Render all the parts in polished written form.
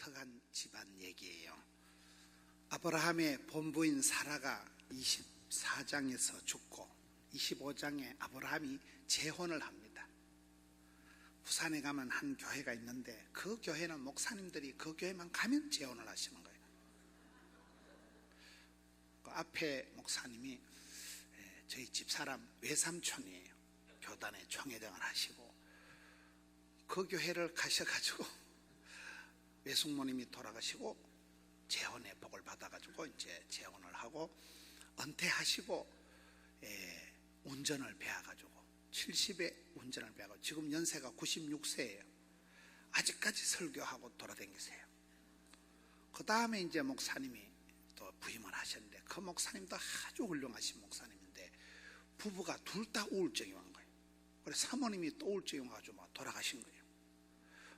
독특한 집안 얘기예요. 아브라함의 본부인 사라가 24장에서 죽고 25장에 아브라함이 재혼을 합니다. 부산에 가면 한 교회가 있는데 그 교회는 목사님들이 그 교회만 가면 재혼을 하시는 거예요. 그 앞에 목사님이 저희 집사람 외삼촌이에요. 교단에 총회장을 하시고 그 교회를 가셔가지고 외숙모님이 돌아가시고 재혼의 복을 받아가지고 이제 재혼을 하고 은퇴하시고 운전을 배워가지고 70에 운전을 배워가지고 지금 연세가 96세예요. 아직까지 설교하고 돌아다니세요. 그 다음에 이제 목사님이 또 부임을 하셨는데 그 목사님도 아주 훌륭하신 목사님인데 부부가 둘 다 우울증이 온 거예요. 그래서 사모님이 또 우울증이 와가지고 막 돌아가신 거예요.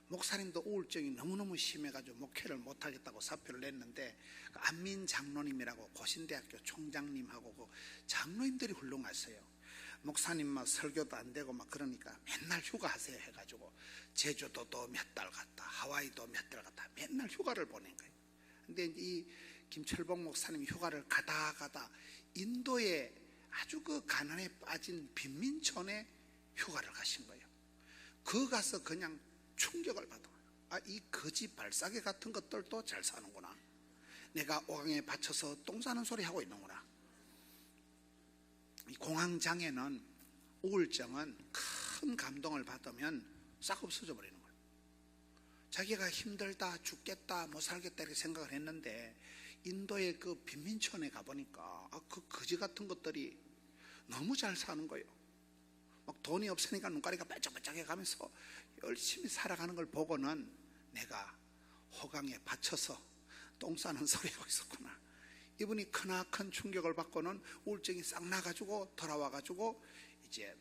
목사님도 우울증이 너무너무 심해가지고 목회를 못하겠다고 사표를 냈는데 그 안민 장로님이라고 고신대학교 총장님하고 그 장로님들이 훌륭하세요. 목사님 막 설교도 안 되고 막 그러니까 맨날 휴가하세요 해가지고 제주도도 몇 달 갔다 하와이도 몇 달 갔다 맨날 휴가를 보낸 거예요. 근데 이 김철봉 목사님 휴가를 가다 인도에 아주 그 가난에 빠진 빈민촌에 휴가를 가신 거예요. 그 가서 그냥 충격을 받아. 이 거지 발사계 같은 것들도 잘 사는구나. 내가 오강에 받쳐서 똥 싸는 소리 하고 있는구나. 이 공황장애는 우울증은 큰 감동을 받으면 싹 없어져 버리는 거예요. 자기가 힘들다 죽겠다 못 살겠다 이렇게 생각을 했는데 인도의 그 빈민촌에 가보니까 그 거지 같은 것들이 너무 잘 사는 거예요. 막 돈이 없으니까 눈가리가 반짝반짝해 가면서 열심히 살아가는 걸 보고는 내가 호강에 받쳐서 똥 싸는 소리 하고 있었구나. 이분이 크나큰 충격을 받고는 우울증이 싹 나가지고 돌아와가지고 이제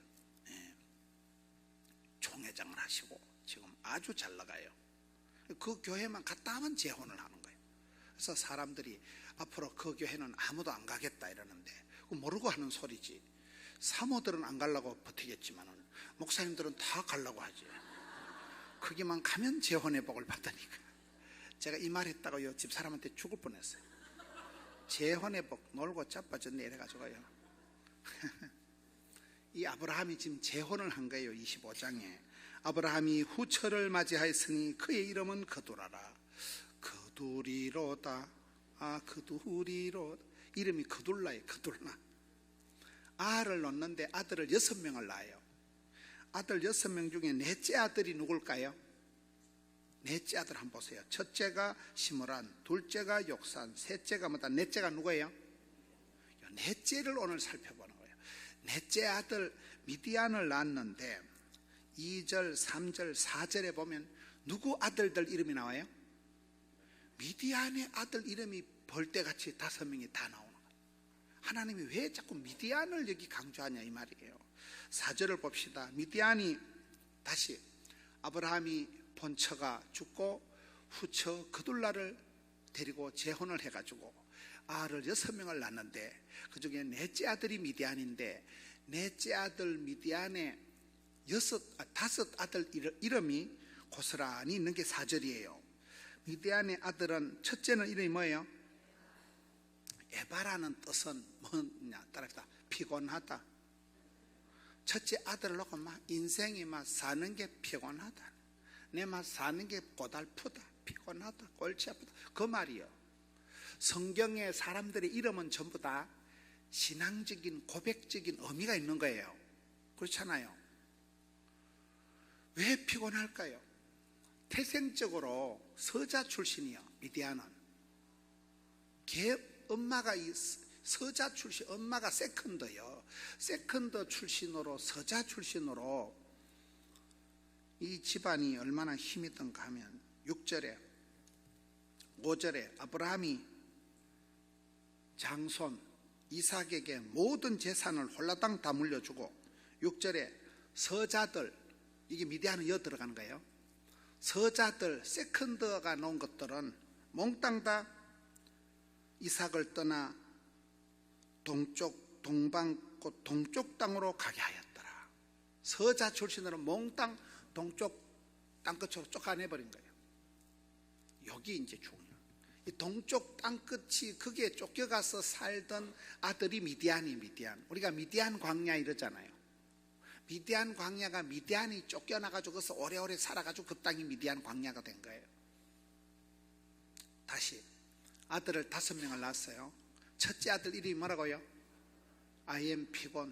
총회장을 하시고 지금 아주 잘 나가요. 그 교회만 갔다 하면 재혼을 하는 거예요. 그래서 사람들이 앞으로 그 교회는 아무도 안 가겠다 이러는데 모르고 하는 소리지. 사모들은 안 가려고 버티겠지만은 목사님들은 다 가려고 하지. 거기만 가면 재혼의 복을 받으니까. 제가 이 말 했다가 집사람한테 죽을 뻔했어요. 재혼의 복 놀고 자빠졌네 이래가지고요. 이 아브라함이 지금 재혼을 한 거예요. 25장에 아브라함이 후처를 맞이하였으니 그의 이름은 그두라라. 그두리로다. 그두리로. 이름이 그둘라예요. 그둘라. 아를 낳는데 아들을 6명을 낳아요. 아들 6명 중에 넷째 아들이 누굴까요? 넷째 아들 한번 보세요. 첫째가 시므란, 둘째가 욕산, 셋째가 뭐다? 넷째가 누구예요? 넷째를 오늘 살펴보는 거예요. 넷째 아들 미디안을 낳았는데 2절, 3절, 4절에 보면 누구 아들들 이름이 나와요? 미디안의 아들 이름이 벌떼같이 5명이 다 나오는 거예요. 하나님이 왜 자꾸 미디안을 여기 강조하냐 이 말이에요. 4절을 봅시다. 미디안이 다시 아브라함이 본처가 죽고 후처 그둘라를 데리고 재혼을 해가지고 아를 6명을 낳았는데 그 중에 넷째 아들이 미디안인데 넷째 아들 미디안의 5 아들 이름이 고스란히 있는 게 4절이에요. 미디안의 아들은 첫째는 이름이 뭐예요? 에바라는 뜻은 뭐냐 따라합시다. 피곤하다. 첫째 아들을 놓고 막 인생이 막 사는 게 피곤하다. 내 막 사는 게 고달프다. 피곤하다. 골치 아프다. 그 말이요. 성경의 사람들의 이름은 전부 다 신앙적인 고백적인 의미가 있는 거예요. 그렇잖아요. 왜 피곤할까요? 태생적으로 서자 출신이요. 미디안은 엄마가 서자 출신, 엄마가 세컨더요. 세컨더 출신으로 서자 출신으로 이 집안이 얼마나 힘이 있던가 하면 6절에 5절에 아브라함이 장손 이삭에게 모든 재산을 홀라당 다 물려주고 6절에 서자들, 이게 미디안은 여 들어가는 거예요. 서자들 세컨더가 놓은 것들은 몽땅 다 이삭을 떠나 동쪽 땅으로 가게 하였더라. 서자 출신으로 몽땅 동쪽 땅끝으로 쫓아내버린 거예요. 여기 이제 중요해요. 이 동쪽 땅끝이 거기에 쫓겨가서 살던 아들이 미디안. 우리가 미디안 광야 이러잖아요. 미디안 광야가 미디안이 쫓겨나가지고 거기서 오래오래 살아가지고 그 땅이 미디안 광야가 된 거예요. 다시 아들을 5명을 낳았어요. 첫째 아들 이름이 뭐라고요? I am 피곤.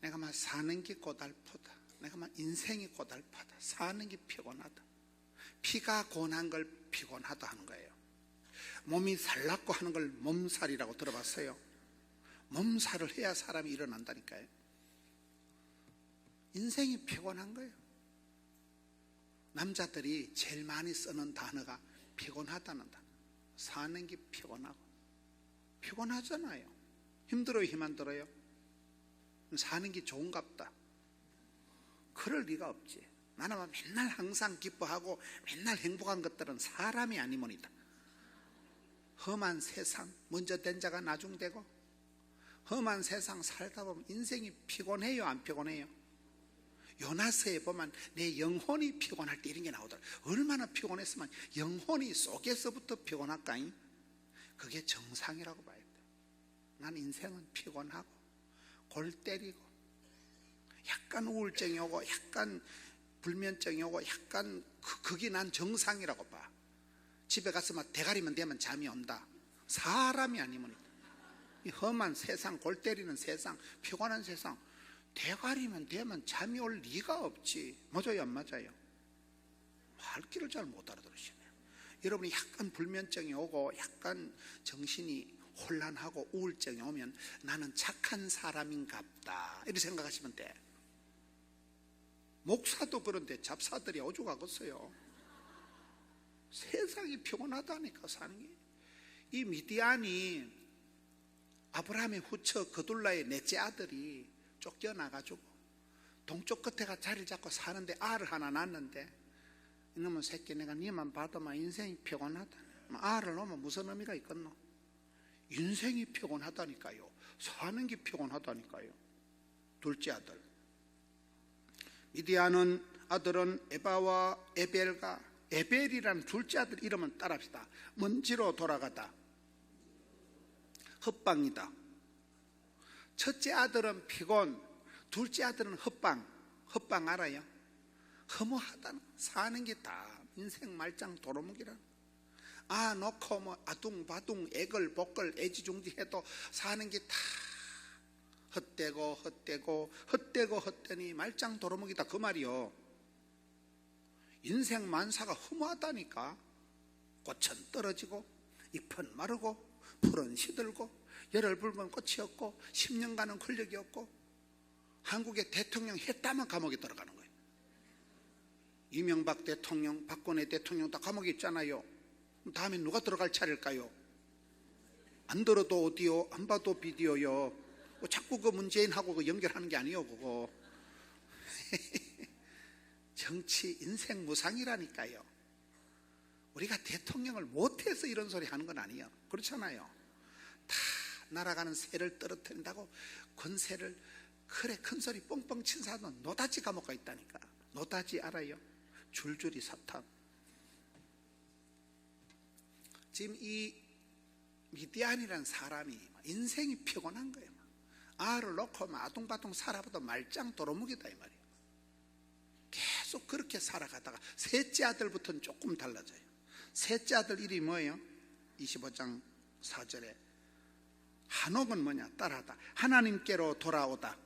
내가 막 사는 게 고달프다. 내가 막 인생이 고달프다. 사는 게 피곤하다. 피가 고난 걸 피곤하다 하는 거예요. 몸이 살랐고 하는 걸 몸살이라고 들어봤어요. 몸살을 해야 사람이 일어난다니까요. 인생이 피곤한 거예요. 남자들이 제일 많이 쓰는 단어가 피곤하다는 단어. 사는 게 피곤하고. 피곤하잖아요. 힘들어요, 힘 안 들어요? 사는 게 좋은갑다. 그럴 리가 없지. 나는 맨날 항상 기뻐하고 맨날 행복한 것들은 사람이 아니모니다. 험한 세상, 먼저 된 자가 나중되고, 험한 세상 살다 보면 인생이 피곤해요, 안 피곤해요? 요나서에 보면 내 영혼이 피곤할 때 이런 게 나오더라. 얼마나 피곤했으면 영혼이 속에서부터 피곤할까잉? 그게 정상이라고 봐야 돼. 난 인생은 피곤하고 골 때리고 약간 우울증이 오고 약간 불면증이 오고 약간 그게 난 정상이라고 봐. 집에 가서 막 대가리만 되면 잠이 온다. 사람이 아니면 이 험한 세상, 골 때리는 세상, 피곤한 세상 대가리만 되면 잠이 올 리가 없지. 맞아요, 안 맞아요? 할 길을 잘 못 알아들으시네요. 여러분이 약간 불면증이 오고 약간 정신이 혼란하고 우울증이 오면 나는 착한 사람인갑다 이렇게 생각하시면 돼. 목사도 그런데 잡사들이 오죽하겠어요. 세상이 피곤하다니까 사는 게. 이 미디안이 아브라함의 후처 그둘라의 넷째 아들이 쫓겨나가지고 동쪽 끝에가 자리를 잡고 사는데 알을 하나 낳았는데, 이놈의 새끼 내가 니만 봐도만 인생이 피곤하다. 알을 놓으면 무슨 의미가 있겠노? 인생이 피곤하다니까요. 사는 게 피곤하다니까요. 둘째 아들 미디안은 아들은 에바와 에벨과, 에벨이라는 둘째 아들 이름은 따라합시다. 먼지로 돌아가다, 헛방이다. 첫째 아들은 피곤, 둘째 아들은 헛방. 헛방 알아요? 허무하다는, 사는 게 다 인생 말짱 도루묵이라. 놓고 뭐 아둥바둥 애걸복걸 애지중지해도 사는 게 다 헛되고 말짱 도루묵이다 그 말이요. 인생 만사가 허무하다니까. 꽃은 떨어지고 잎은 마르고 풀은 시들고 열흘 붉은 꽃이 없고 10년간은 권력이 없고 한국의 대통령 했다면 감옥에 들어가는 거예요. 이명박 대통령, 박근혜 대통령 다 감옥에 있잖아요. 다음에 누가 들어갈 차례일까요? 안 들어도 오디오, 안 봐도 비디오요. 자꾸 그 문재인하고 그 연결하는 게 아니에요 그거. 정치 인생 무상이라니까요. 우리가 대통령을 못해서 이런 소리 하는 건 아니에요. 그렇잖아요. 다 날아가는 새를 떨어뜨린다고 권세를 그래 큰 소리 뻥뻥 친 사람은 노다지 감옥 가 있다니까. 노다지 알아요? 줄줄이 사탕. 지금 이 미디안이라는 사람이 인생이 피곤한 거예요. 알을 놓고 아둥바둥 살아봐도 말짱 도루묵이다 이 말이에요. 계속 그렇게 살아가다가 셋째 아들부터는 조금 달라져요. 셋째 아들 이름이 뭐예요? 25장 4절에 한옥은 뭐냐? 따라하다. 하나님께로 돌아오다.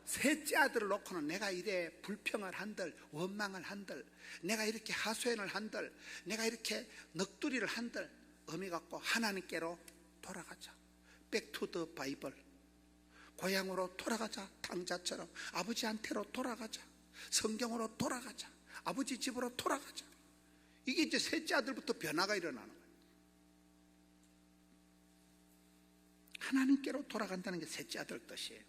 셋째 아들을 놓고는 내가 이래 불평을 한들 원망을 한들 내가 이렇게 하소연을 한들 내가 이렇게 넋두리를 한들 의미가 없고 하나님께로 돌아가자. Back to the Bible. 고향으로 돌아가자. 당자처럼 아버지한테로 돌아가자. 성경으로 돌아가자. 아버지 집으로 돌아가자. 이게 이제 셋째 아들부터 변화가 일어나는 거예요. 하나님께로 돌아간다는 게 셋째 아들 뜻이에요.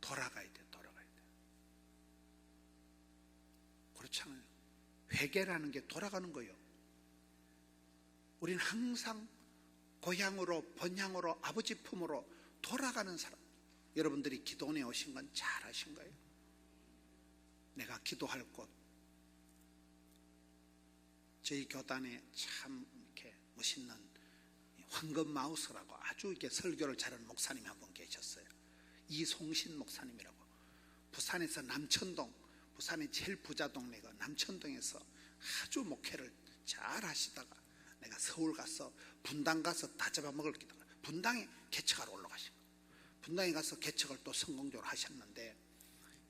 돌아가야 돼. 그렇잖아요. 회개라는 게 돌아가는 거예요. 우리는 항상 고향으로 본향으로 아버지 품으로 돌아가는 사람. 여러분들이 기도원에 오신 건 잘 아신 거예요. 내가 기도할 곳, 저희 교단에 참 이렇게 멋있는 황금 마우스라고 아주 이렇게 설교를 잘하는 목사님이 한 분 계셨어요. 이송신 목사님이라고. 부산에서 남천동, 부산의 제일 부자 동네가 남천동에서 아주 목회를 잘 하시다가 내가 서울 가서 분당 가서 다 잡아먹을 기다가 분당에 개척하러 올라가신 거예요. 분당에 가서 개척을 또 성공적으로 하셨는데,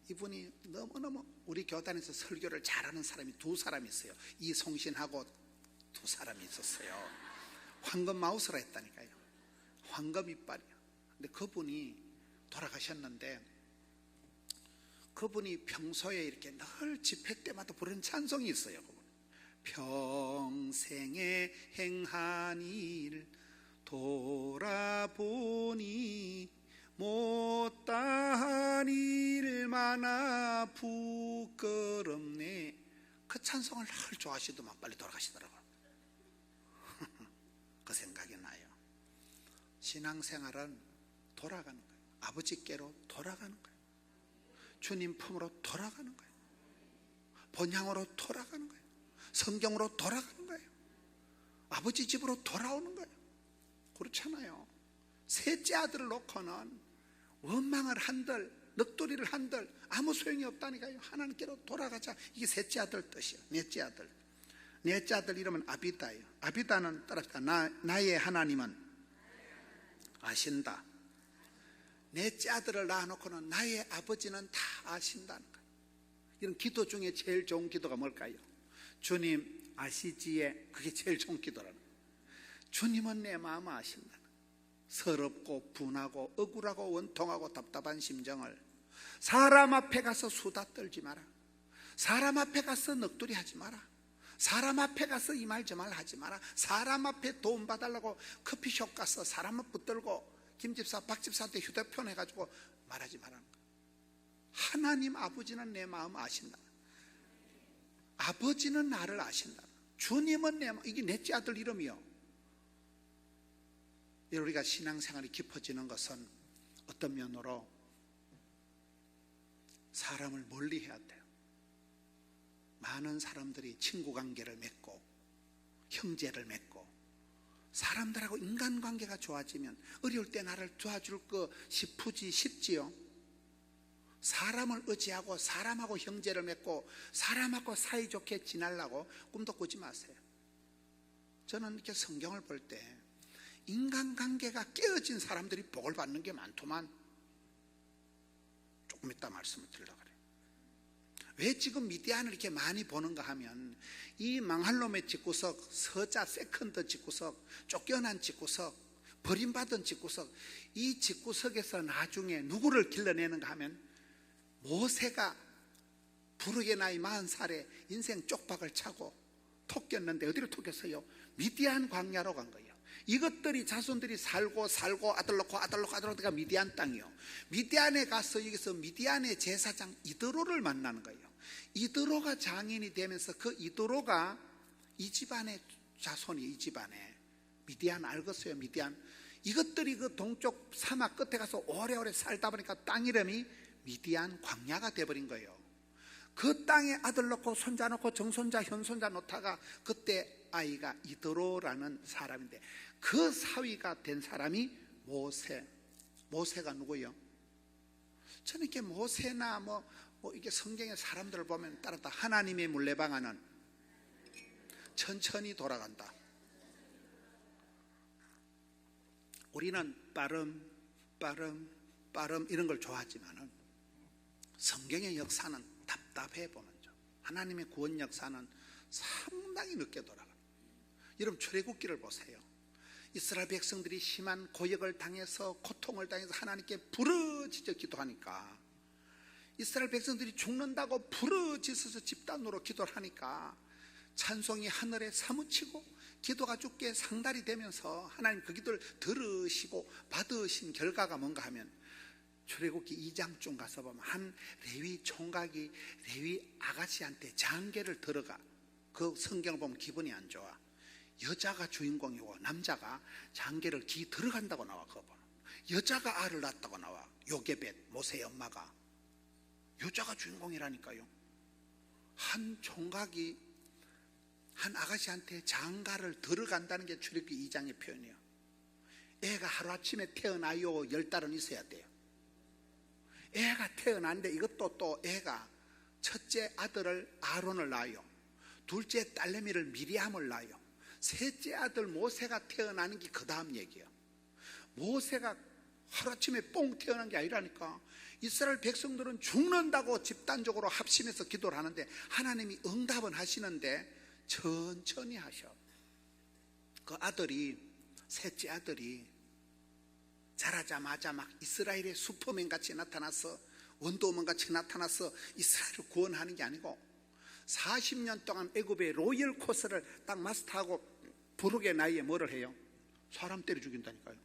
이분이 너무너무 우리 교단에서 설교를 잘하는 사람이 두 사람이 있어요. 이송신하고 두 사람이 있었어요. 황금 마우스라 했다니까요. 황금 이빨이요. 근데 그분이 돌아가셨는데, 그분이 평소에 이렇게 늘 집회 때마다 부르는 찬송이 있어요. 그분. 평생에 행한 일 돌아보니 못다한 일마나 부끄럽네. 그 찬송을 늘 좋아하시더만 빨리 돌아가시더라고요. 그 생각이 나요. 신앙생활은 돌아가는 거예요. 아버지께로 돌아가는 거예요. 주님 품으로 돌아가는 거예요. 본향으로 돌아가는 거예요. 성경으로 돌아가는 거예요. 아버지 집으로 돌아오는 거예요. 그렇잖아요. 셋째 아들을 놓고는 원망을 한들 넋두리를 한들 아무 소용이 없다니까요. 하나님께로 돌아가자. 이게 셋째 아들 뜻이에요. 넷째 아들. 넷째 아들 이름은 아비다예요. 아비다는 따라합시다. 나의 하나님은 아신다. 넷째 아들을 낳아놓고는 나의 아버지는 다 아신다는 거예요. 이런 기도 중에 제일 좋은 기도가 뭘까요? 주님 아시지에. 그게 제일 좋은 기도라는 거예요. 주님은 내 마음을 아신다는 거예요. 서럽고 분하고 억울하고 원통하고 답답한 심정을 사람 앞에 가서 수다 떨지 마라. 사람 앞에 가서 넋두리 하지 마라. 사람 앞에 가서 이 말 저 말 하지 마라. 사람 앞에 도움 봐달라고 커피숍 가서 사람 앞 붙들고 김집사 박집사한테 휴대폰 해가지고 말하지 말라는 거예요. 하나님 아버지는 내 마음 아신다. 아버지는 나를 아신다. 주님은 내 마음. 이게 넷째 아들 이름이요. 우리가 신앙생활이 깊어지는 것은 어떤 면으로 사람을 멀리해야 돼요. 많은 사람들이 친구관계를 맺고 형제를 맺고 사람들하고 인간관계가 좋아지면 어려울 때 나를 도와줄 거 싶지요. 사람을 의지하고 사람하고 형제를 맺고 사람하고 사이좋게 지내려고 꿈도 꾸지 마세요. 저는 이렇게 성경을 볼 때 인간관계가 깨어진 사람들이 복을 받는 게 많더만. 조금 이따 말씀을 드리려고 그래요. 왜 지금 미디안을 이렇게 많이 보는가 하면 이 망할 놈의 집구석, 서자 세컨드 집구석, 쫓겨난 집구석, 버림받은 집구석, 이 집구석에서 나중에 누구를 길러내는가 하면 모세가 부르게 나이 40살에 인생 쪽박을 차고 톡겼는데 어디로 톡겼어요? 미디안 광야로 간 거예요. 이것들이 자손들이 살고 아들 낳고 아들가 미디안 땅이요. 미디안에 가서 여기서 미디안의 제사장 이드로를 만나는 거예요. 이드로가 장인이 되면서 그 이드로가 이 집안의 자손이 이 집안에 미디안 알겠어요? 미디안. 이것들이 그 동쪽 사막 끝에 가서 오래오래 살다 보니까 땅 이름이 미디안 광야가 돼버린 거예요. 그 땅에 아들 놓고 손자 놓고 정손자 현손자 놓다가 그때 아이가 이드로라는 사람인데 그 사위가 된 사람이 모세가 누구예요? 저는 이렇게 모세나 이게 성경의 사람들을 보면 따랐다. 하나님의 물레방아는 천천히 돌아간다. 우리는 빠름 이런 걸 좋아하지만은 성경의 역사는 답답해 보는 점. 하나님의 구원 역사는 상당히 늦게 돌아가요. 여러분 출애굽기를 보세요. 이스라엘 백성들이 심한 고역을 당해서 고통을 당해서 하나님께 부르짖어 기도하니까 이스라엘 백성들이 죽는다고 부르짖어서 집단으로 기도를 하니까 찬송이 하늘에 사무치고 기도가 주께 상달이 되면서 하나님 그 기도를 들으시고 받으신 결과가 뭔가 하면 출애굽기 2장쯤 가서 보면 한 레위 총각이 레위 아가씨한테 장계를 들어가. 그 성경을 보면 기분이 안 좋아. 여자가 주인공이고 남자가 장계를 기 들어간다고 나와. 그거 보면 여자가 알을 낳았다고 나와. 요게벳 모세의 엄마가 여자가 주인공이라니까요. 한 총각이 한 아가씨한테 장가를 들어간다는 게 출애굽기 2장의 표현이에요. 애가 하루아침에 태어나요. 10달은 있어야 돼요. 애가 태어났는데 이것도 또 애가 첫째 아들을 아론을 낳아요. 둘째 딸내미를 미리암을 낳아요. 셋째 아들 모세가 태어나는 게 그 다음 얘기예요. 모세가 하루아침에 뽕 태어난 게 아니라니까. 이스라엘 백성들은 죽는다고 집단적으로 합심해서 기도를 하는데 하나님이 응답은 하시는데 천천히 하셔. 그 아들이, 셋째 아들이 자라자마자 막 이스라엘의 슈퍼맨 같이 나타나서, 원더우먼 같이 나타나서 이스라엘을 구원하는 게 아니고 40년 동안 애굽의 로열 코스를 딱 마스터하고 부르게 나이에 뭐를 해요? 사람 때려 죽인다니까요.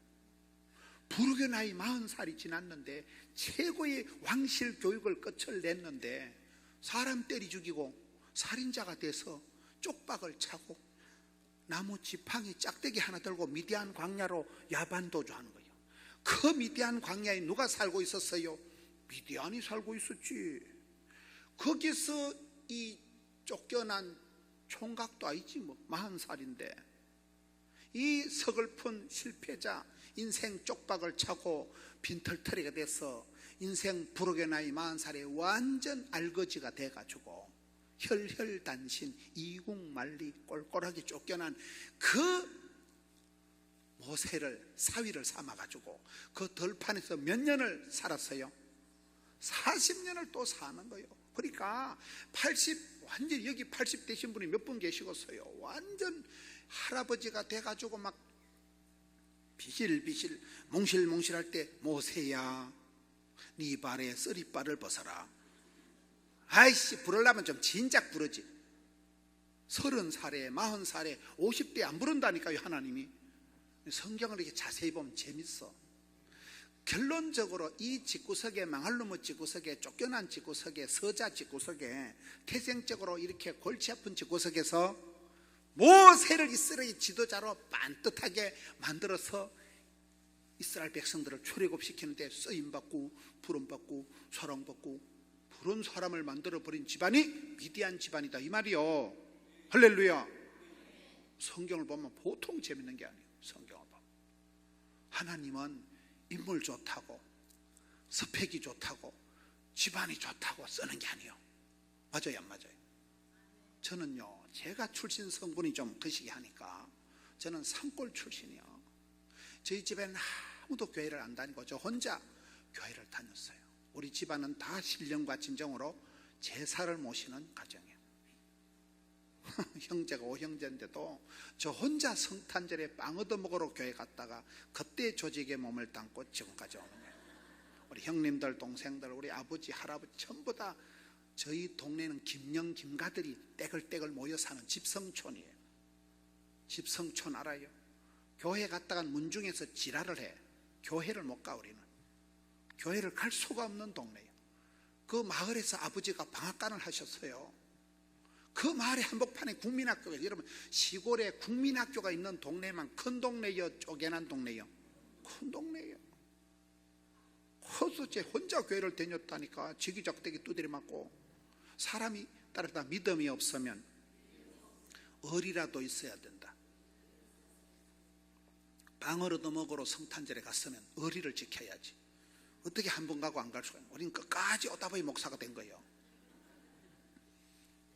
부르게 나이 40살이 지났는데 최고의 왕실 교육을 끝을 냈는데 사람 때려 죽이고 살인자가 돼서 쪽박을 차고 나무 지팡이 짝대기 하나 들고 미디안 광야로 야반도주하는 거예요. 그 미디안 광야에 누가 살고 있었어요? 미디안이 살고 있었지. 거기서 이 쫓겨난 총각도 아니지 뭐, 40살인데 이 서글픈 실패자, 인생 쪽박을 차고 빈털터리가 돼서 인생 부르게 나이 40살에 완전 알거지가 돼가지고 혈혈단신 이국만리 꼴꼴하게 쫓겨난 그 모세를 사위를 삼아가지고 그 들판에서 몇 년을 살았어요? 40년을 또 사는 거예요. 그러니까 80, 완전 여기 80 되신 분이 몇 분 계시겠어요. 완전 할아버지가 돼가지고 막 비실비실 몽실몽실할 때 모세야 네 발에 쓰리발을 벗어라. 아이씨, 부르려면 좀 진작 부르지. 30살에 40살에 50대 안 부른다니까요. 하나님이. 성경을 이렇게 자세히 보면 재밌어. 결론적으로 이 집구석에, 망할놈의 집구석에, 쫓겨난 집구석에, 서자 집구석에, 태생적으로 이렇게 골치 아픈 집구석에서 모세를 이스라엘 지도자로 반듯하게 만들어서 이스라엘 백성들을 출애굽시키는데 쓰임받고 부름받고 사랑받고 그런 사람을 만들어버린 집안이 미디안 집안이다 이 말이요. 할렐루야. 성경을 보면 보통 재밌는 게 아니에요. 성경을 보면 하나님은 인물 좋다고 스펙이 좋다고 집안이 좋다고 쓰는 게 아니에요. 맞아요 안 맞아요? 저는요, 제가 출신 성분이 좀 거시기 하니까 저는 산골 출신이요. 저희 집에는 아무도 교회를 안 다니고 저 혼자 교회를 다녔어요. 우리 집안은 다 신령과 진정으로 제사를 모시는 가정이에요. 형제가 5형제인데도 저 혼자 성탄절에 빵 얻어먹으러 교회 갔다가 그때 조직에 몸을 담고 지금까지 오는 거예요. 우리 형님들, 동생들, 우리 아버지, 할아버지 전부 다 저희 동네는 김영, 김가들이 떼글떼글 모여 사는 집성촌이에요. 집성촌 알아요? 교회 갔다가 문중에서 지랄을 해. 교회를 못 가. 우리는 교회를 갈 수가 없는 동네예요. 그 마을에서 아버지가 방앗간을 하셨어요. 그 마을의 한복판에 국민학교가, 여러분 시골에 국민학교가 있는 동네만 큰 동네요, 쪼개난 동네요? 큰 동네예요. 커서 제 혼자 교회를 다녔다니까. 지기작대기 두드려 맞고. 사람이 따르다 믿음이 없으면 얼이라도 있어야 된다. 빵을 얻어먹으러 성탄절에 갔으면 어리를 지켜야지. 어떻게 한 번 가고 안 갈 수가 있나. 우리는 끝까지 오다보이 목사가 된 거예요.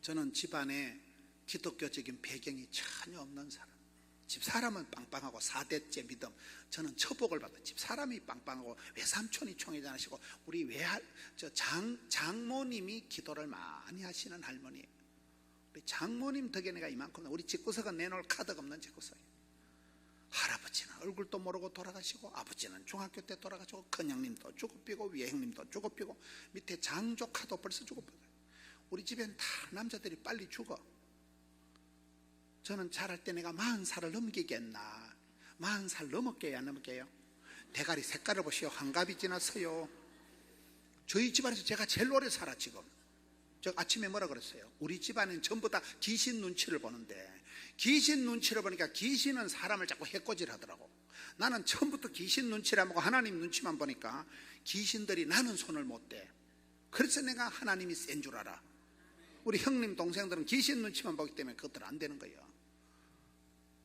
저는 집안에 기독교적인 배경이 전혀 없는 사람. 집사람은 빵빵하고 4대째 믿음. 저는 처복을 받아. 집사람이 빵빵하고 외삼촌이 총회장하시고 우리 장모님이 기도를 많이 하시는 할머니. 우리 장모님 덕에 내가 이만큼. 우리 집구석은 내놓을 카드가 없는 집구석이에요. 할아버지는 얼굴도 모르고 돌아가시고 아버지는 중학교 때 돌아가시고 큰형님도 죽어삐고 위에 형님도 죽어삐고 밑에 장조카도 벌써 죽어삐고. 우리 집엔 다 남자들이 빨리 죽어. 저는 자랄 때 내가 40살을 넘기겠나. 40살 넘을게요 안 넘을게요? 대가리 색깔을 보시오. 환갑이 지났어요. 저희 집안에서 제가 제일 오래 살아. 지금 저 아침에 뭐라 그랬어요? 우리 집안은 전부 다 귀신 눈치를 보는데, 귀신 눈치를 보니까 귀신은 사람을 자꾸 해코질 하더라고. 나는 처음부터 귀신 눈치를 안 보고 하나님 눈치만 보니까 귀신들이 나는 손을 못 대. 그래서 내가 하나님이 센 줄 알아. 우리 형님 동생들은 귀신 눈치만 보기 때문에 그것들 안 되는 거예요.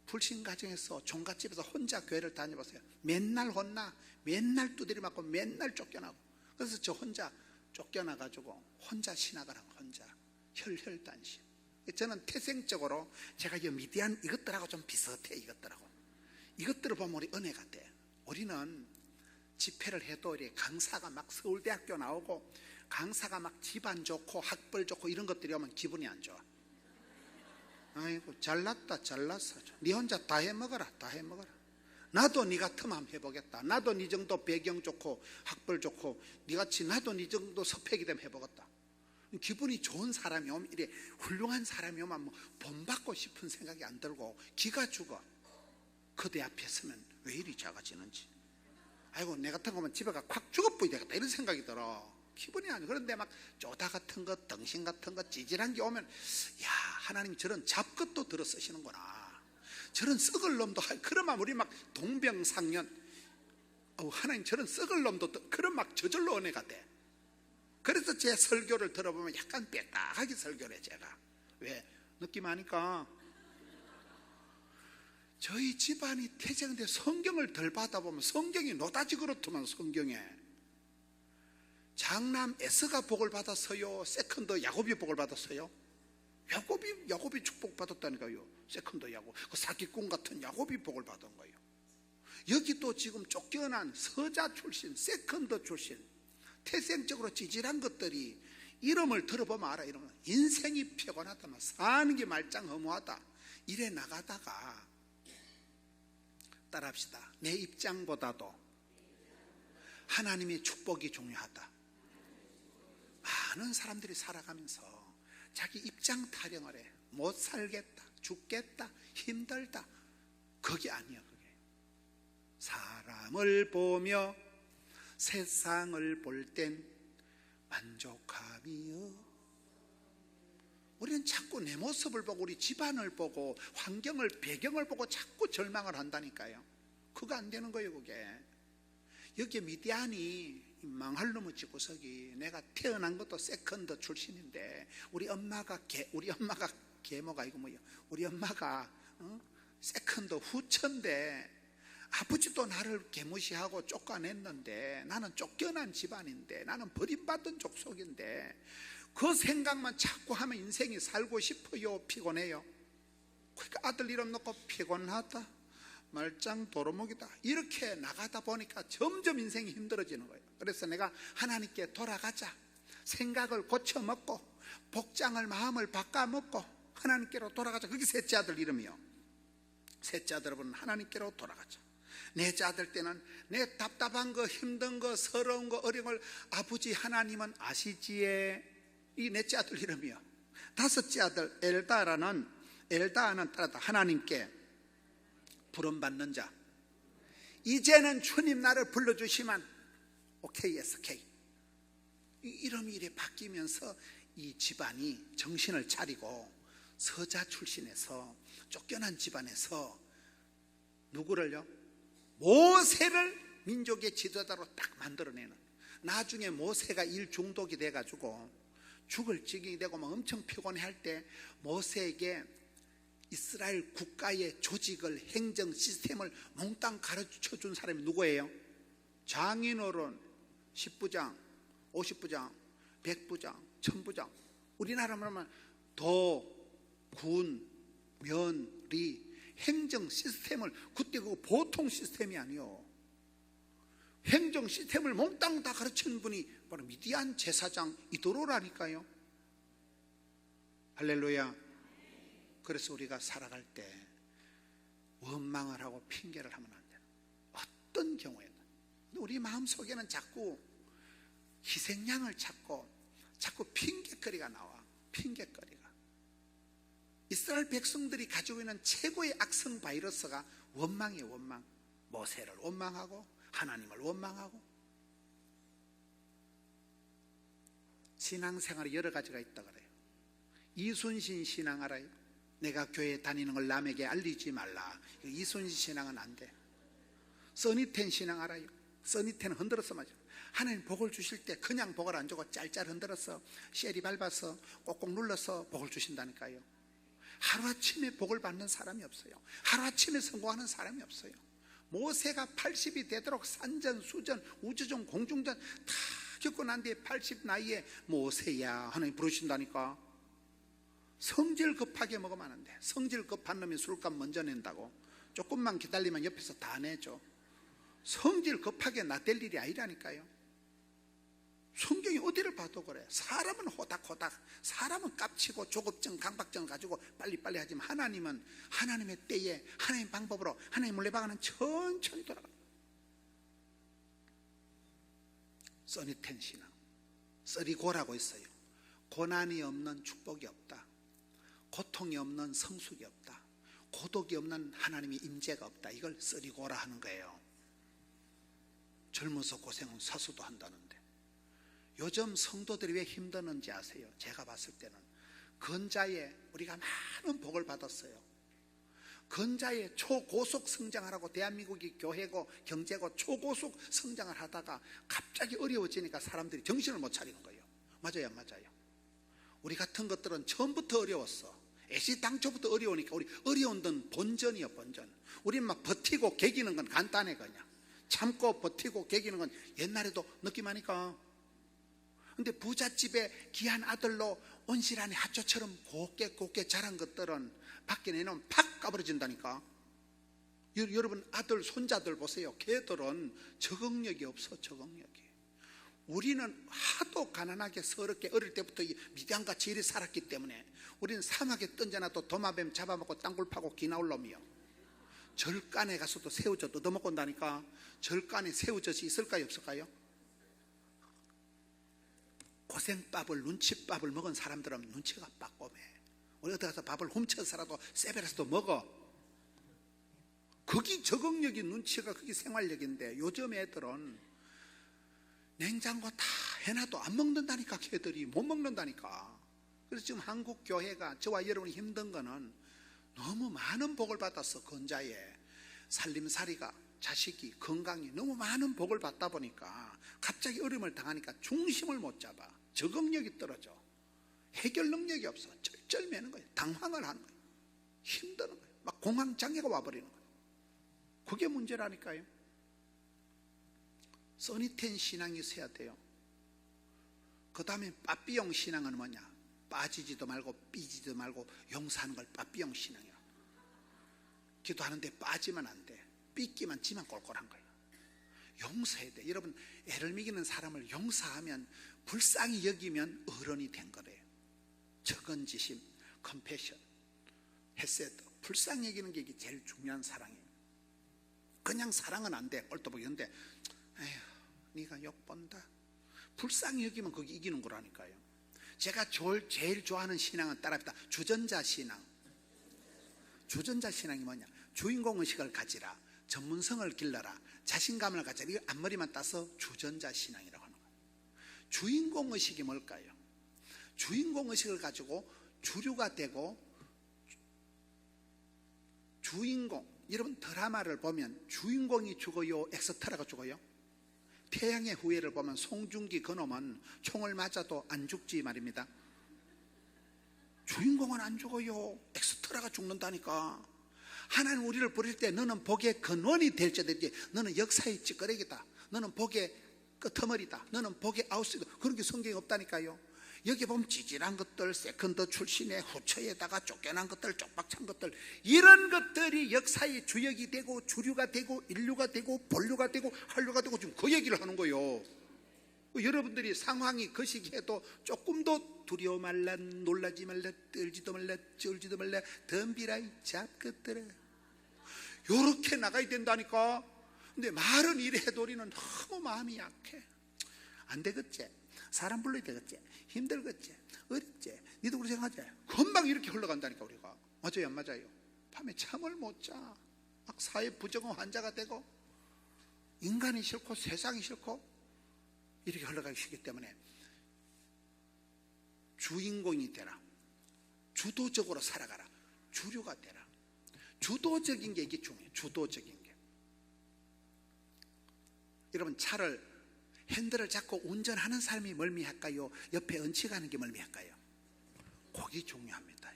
불신 가정에서 종갓집에서 혼자 교회를 다녀보세요. 맨날 혼나, 맨날 두드려 맞고, 맨날 쫓겨나고. 그래서 저 혼자 쫓겨나가지고 혼자 신학을 하고 혼자 혈혈단신. 저는 태생적으로 제가 이 미디안 이것들하고 좀 비슷해. 이것들을 보면 우리 은혜가 돼. 우리는 집회를 해도 강사가 막 서울대학교 나오고 강사가 막 집안 좋고 학벌 좋고 이런 것들이 오면 기분이 안 좋아. 아이고 잘났다 잘났어. 네 혼자 다 해먹어라. 나도 네 같으면 한번 해보겠다. 나도 네 정도 배경 좋고 학벌 좋고 네같이 나도 네 정도 스펙이 되면 해보겠다. 기분이 좋은 사람이 오면 이래 훌륭한 사람이 오면 뭐 본받고 싶은 생각이 안 들고 기가 죽어. 그대 앞에 서면 왜 이리 작아지는지. 아이고 내 같은 거면 집에 가 콱 죽어버려야 되겠다 이런 생각이 들어. 기분이 안 좋아. 그런데 막 쪼다 같은 거 덩신 같은 거 찌질한 게 오면 야 하나님 저런 잡것도 들어 쓰시는구나. 저런 썩을 놈도 그러면 우리 막 동병상련. 하나님 저런 썩을 놈도 그런 막 저절로 은혜가 돼. 그래서 제 설교를 들어보면 약간 빽딱하게 설교를 해. 제가 왜 느낌 아니까 저희 집안이 태생인데 성경을 덜 받아보면 성경이 노다지 그렇더만. 성경에 장남 에서가 복을 받았어요? 세컨드 야곱이 복을 받았어요? 야곱이 축복 받았다니까요. 세컨드 야곱, 그 사기꾼 같은 야곱이 복을 받은 거예요. 여기 또 지금 쫓겨난 서자 출신, 세컨드 출신, 태생적으로 찌질한 것들이 이름을 들어보면 알아. 이러면 인생이 피곤하다, 사는 게 말짱 허무하다 이래 나가다가 따라합시다. 내 입장보다도 하나님의 축복이 중요하다. 많은 사람들이 살아가면서 자기 입장 타령을 해. 못 살겠다, 죽겠다, 힘들다. 그게 아니야. 그게 사람을 보며 세상을 볼 땐 만족함이여. 우리는 자꾸 내 모습을 보고 우리 집안을 보고 환경을 배경을 보고 자꾸 절망을 한다니까요. 그거 안 되는 거예요. 그게 여기에 미디안이 망할 놈의 집구석이 내가 태어난 것도 세컨드 출신인데 우리 엄마가 계모가 이거 뭐야? 우리 엄마가 세컨드 후처인데 아버지도 나를 개무시하고 쫓아냈는데 나는 쫓겨난 집안인데 나는 버림받은 족속인데 그 생각만 자꾸 하면 인생이 살고 싶어요? 피곤해요? 그러니까 아들 이름 놓고 피곤하다, 말짱 도루묵이다 이렇게 나가다 보니까 점점 인생이 힘들어지는 거예요. 그래서 내가 하나님께 돌아가자, 생각을 고쳐먹고 복장을 마음을 바꿔먹고 하나님께로 돌아가자. 그게 셋째 아들 이름이요. 셋째 아들은 하나님께로 돌아가자. 넷째 아들 때는 내 답답한 거 힘든 거 서러운 거 어려운 걸 아버지 하나님은 아시지에. 이 넷째 아들 이름이요. 다섯째 아들 엘다아는 따라다 하나님께 부름받는 자. 이제는 주님 나를 불러주시면 오케이 SK. 이 이름이 이래 바뀌면서 이 집안이 정신을 차리고 서자 출신에서 쫓겨난 집안에서 누구를요? 모세를 민족의 지도자로 딱 만들어내는. 나중에 모세가 일 중독이 돼가지고 죽을 지경이 되고 막 엄청 피곤해할 때 모세에게 이스라엘 국가의 조직을, 행정 시스템을 몽땅 가르쳐 준 사람이 누구예요? 장인어른 10부장, 50부장, 100부장, 1000부장. 우리나라 말하면 도, 군, 면, 리, 행정 시스템을, 그때 그거 보통 시스템이 아니요. 행정 시스템을 몽땅 다 가르친 분이 바로 미디안 제사장 이도로라니까요. 할렐루야. 그래서 우리가 살아갈 때 원망을 하고 핑계를 하면 안 돼요. 어떤 경우에는 우리 마음속에는 자꾸 희생양을 찾고 자꾸 핑계거리가 나와. 핑계거리가. 이스라엘 백성들이 가지고 있는 최고의 악성 바이러스가 원망이에요. 원망. 모세를 원망하고 하나님을 원망하고. 신앙생활이 여러 가지가 있다 그래요. 이순신 신앙 알아요? 내가 교회 다니는 걸 남에게 알리지 말라. 이순신 신앙은 안 돼. 써니텐 신앙 알아요? 써니텐은 흔들어서 맞아. 하나님 복을 주실 때 그냥 복을 안 주고 짤짤 흔들어서 쉐리 밟아서 꼭꼭 눌러서 복을 주신다니까요. 하루아침에 복을 받는 사람이 없어요. 하루아침에 성공하는 사람이 없어요. 모세가 80이 되도록 산전, 수전, 우주전, 공중전 다 겪고 난 뒤에 80 나이에 모세야 하나님 부르신다니까. 성질 급하게 먹으면 안 돼. 성질 급한 놈이 술값 먼저 낸다고. 조금만 기다리면 옆에서 다 내죠. 성질 급하게 나댈 일이 아니라니까요. 성경이 어디를 봐도 그래. 사람은 호닥호닥, 사람은 깝치고 조급증, 강박증 가지고 빨리빨리 하지만 하나님은 하나님의 때에 하나님의 방법으로 하나님 물레방아는 천천히 돌아가요. 써니텐 신앙, 써리고라고 있어요. 고난이 없는 축복이 없다. 고통이 없는 성숙이 없다. 고독이 없는 하나님의 임재가 없다. 이걸 써리고라 하는 거예요. 젊어서 고생은 사수도 한다는데 요즘 성도들이 왜 힘드는지 아세요? 제가 봤을 때는 건자에 우리가 많은 복을 받았어요. 건자에 초고속 성장하라고 대한민국이 교회고 경제고 초고속 성장을 하다가 갑자기 어려워지니까 사람들이 정신을 못 차리는 거예요. 맞아요, 안 맞아요? 우리 같은 것들은 처음부터 어려웠어. 애시당초부터 어려우니까 우리 어려운 건 본전이요, 본전. 우린 막 버티고 개기는 건 간단해. 그냥 참고 버티고 개기는 건 옛날에도 느낌하니까. 근데 부잣집에 귀한 아들로 온실안에 핫초처럼 곱게 자란 것들은 밖에 내놓으면 팍 까버려진다니까. 여러분 아들 손자들 보세요. 걔들은 적응력이 없어. 적응력이. 우리는 하도 가난하게 서럽게 어릴 때부터 미디안같이 이리 살았기 때문에 우리는 사막에 던져놔도 도마뱀 잡아먹고 땅굴 파고 기 나올 놈이요. 절간에 가서도 새우젓 얻어먹고 온다니까. 절간에 새우젓이 있을까요, 없을까요? 고생밥을, 눈칫밥을 먹은 사람들은 눈치가 빠꼼해. 우리 어디 가서 밥을 훔쳐서라도 세배라서도 먹어. 거기 적응력이, 눈치가 그게 생활력인데 요즘 애들은 냉장고 다 해놔도 안 먹는다니까. 걔들이 못 먹는다니까. 그래서 지금 한국 교회가 저와 여러분이 힘든 거는 너무 많은 복을 받았어. 건자에 살림살이가, 자식이, 건강이 너무 많은 복을 받다 보니까 갑자기 어려움을 당하니까 중심을 못 잡아. 적응력이 떨어져. 해결 능력이 없어. 쩔쩔매는 거예요. 당황을 하는 거예요. 힘드는 거예요. 막 공황장애가 와버리는 거예요. 그게 문제라니까요. 써니텐 신앙이 있어야 돼요. 그 다음에 빠삐용 신앙은 뭐냐? 빠지지도 말고 삐지도 말고 용서하는 걸 빠삐용 신앙이야. 기도하는데 빠지면 안 돼. 삐끼만 지만 꼴꼴한 거예요. 용서해야 돼. 여러분, 애를 먹이는 사람을 용서하면, 불쌍히 여기면 어른이 된 거래요. 적은지심, 컴패션, 헤세드, 불쌍히 여기는 게 이게 제일 중요한 사랑이에요. 그냥 사랑은 안 돼. 꼴도보기인데 에휴, 네가 욕본다. 불쌍히 여기면 거기 이기는 거라니까요. 제가 제일 좋아하는 신앙은 따라합니다. 주전자 신앙. 주전자 신앙이 뭐냐? 주인공 의식을 가지라, 전문성을 길러라, 자신감을 가지라. 이거 앞머리만 따서 주전자 신앙이라고 하는 거예요. 주인공 의식이 뭘까요? 주인공 의식을 가지고 주류가 되고, 주인공, 여러분 드라마를 보면 주인공이 죽어요, 엑스트라가 죽어요? 태양의 후예를 보면 송중기 그놈은 총을 맞아도 안 죽지 말입니다. 주인공은 안 죽어요. 엑스트라가 죽는다니까. 하나님 우리를 부를 때 너는 복의 근원이 될지어다. 너는 역사의 찌꺼레기다. 너는 복의 끄트머리다. 너는 복의 아웃사이더. 그런 게 성경에 없다니까요. 여기 보면 찌질한 것들, 세컨드 출신의 후처에다가 쫓겨난 것들, 쪽박찬 것들, 이런 것들이 역사의 주역이 되고 주류가 되고 인류가 되고 본류가 되고 한류가 되고 지금 그 얘기를 하는 거예요. 여러분들이 상황이 그 시기에도 조금도 두려워 말라, 놀라지 말라, 떨지도 말라, 쩔지도 말라, 덤비라 이 잡것들아, 요렇게 나가야 된다니까. 근데 말은 이래 해도 우리는 너무 마음이 약해. 안 되겠지? 사람 불러야 되겠지? 힘들겠지? 어렵지? 니도 그렇게 생각하지? 금방 이렇게 흘러간다니까 우리가. 맞아요, 안 맞아요? 밤에 잠을 못 자. 막 사회 부정한 환자가 되고 인간이 싫고 세상이 싫고 이렇게 흘러가기 쉽기 때문에 주인공이 되라. 주도적으로 살아가라. 주류가 되라. 주도적인 게 이게 중요해요. 주도적인 게. 여러분 차를 핸들을 잡고 운전하는 사람이 멀미할까요? 옆에 얹혀가는 게 멀미할까요? 그게 중요합니다.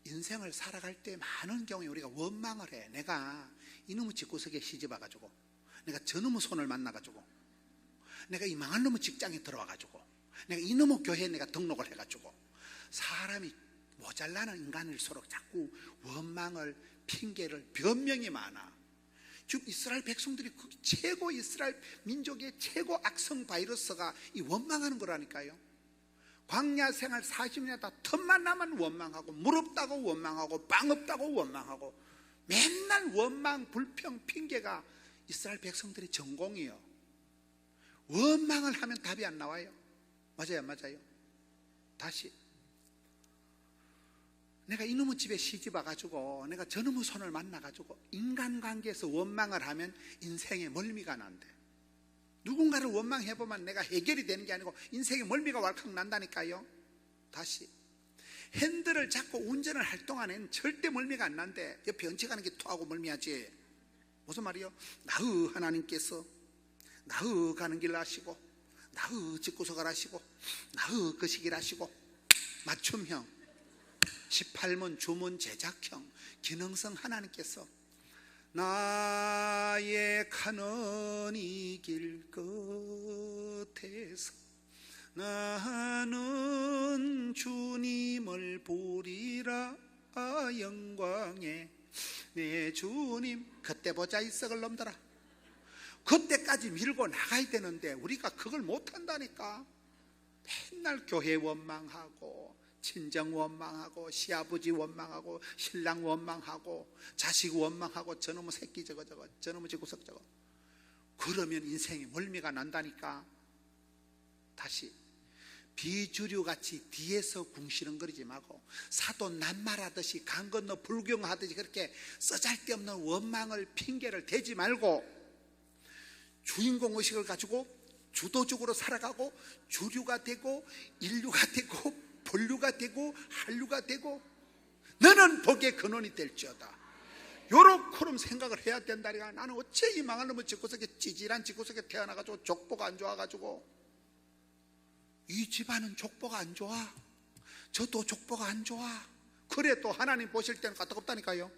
인생을 살아갈 때 많은 경우에 우리가 원망을 해. 내가 이놈의 집구석에 시집와가지고, 내가 저놈의 손을 만나가지고, 내가 이 망한 놈의 직장에 들어와가지고, 내가 이놈의 교회에 내가 등록을 해가지고, 사람이 모자라는 인간일수록 자꾸 원망을, 핑계를, 변명이 많아. 지금 이스라엘 백성들이 최고, 이스라엘 민족의 최고 악성 바이러스가 이 원망하는 거라니까요. 광야 생활 40년 다 틈만 나면 원망하고, 물 없다고 원망하고, 빵 없다고 원망하고, 맨날 원망, 불평, 핑계가 이스라엘 백성들의 전공이에요. 원망을 하면 답이 안 나와요. 맞아요, 안 맞아요? 다시, 내가 이놈의 집에 시집 와가지고, 내가 저놈의 손을 만나가지고 인간관계에서 원망을 하면 인생에 멀미가 난대. 누군가를 원망해보면 내가 해결이 되는 게 아니고 인생에 멀미가 왈칵 난다니까요. 다시, 핸들을 잡고 운전을 할 동안에는 절대 멀미가 안 난대. 옆에 얹혀가는 게 토하고 멀미하지. 무슨 말이요? 나의 하나님께서 나의 가는 길 아시고, 나의 집구석을 아시고, 나의 거시기를 아시고, 맞춤형 18문 주문 제작형 기능성 하나님께서 나의 가는 이 길 끝에서 나는 주님을 보리라 영광에 내 주님. 그때 보자 이 썩을 놈들아. 그때까지 밀고 나가야 되는데 우리가 그걸 못한다니까. 맨날 교회 원망하고, 친정 원망하고, 시아버지 원망하고, 신랑 원망하고, 자식 원망하고, 저놈의 새끼 저거 저놈의 집구석 저거. 그러면 인생에 멀미가 난다니까. 다시, 비주류같이 뒤에서 궁시렁거리지 말고, 사도 낱말하듯이 강 건너 불경하듯이 그렇게 쓰잘데없는 원망을, 핑계를 대지 말고, 주인공 의식을 가지고 주도적으로 살아가고, 주류가 되고, 인류가 되고, 본류가 되고, 한류가 되고, 너는 복의 근원이 될지어다. 요렇게럼 생각을 해야 된다니까. 나는 어째 이 망할 놈의 집구석에, 찌질한 집구석에 태어나가지고 족보가 안 좋아가지고, 이 집안은 족보가 안 좋아, 저도 족보가 안 좋아. 그래 또 하나님 보실 때는 까딱없다니까요.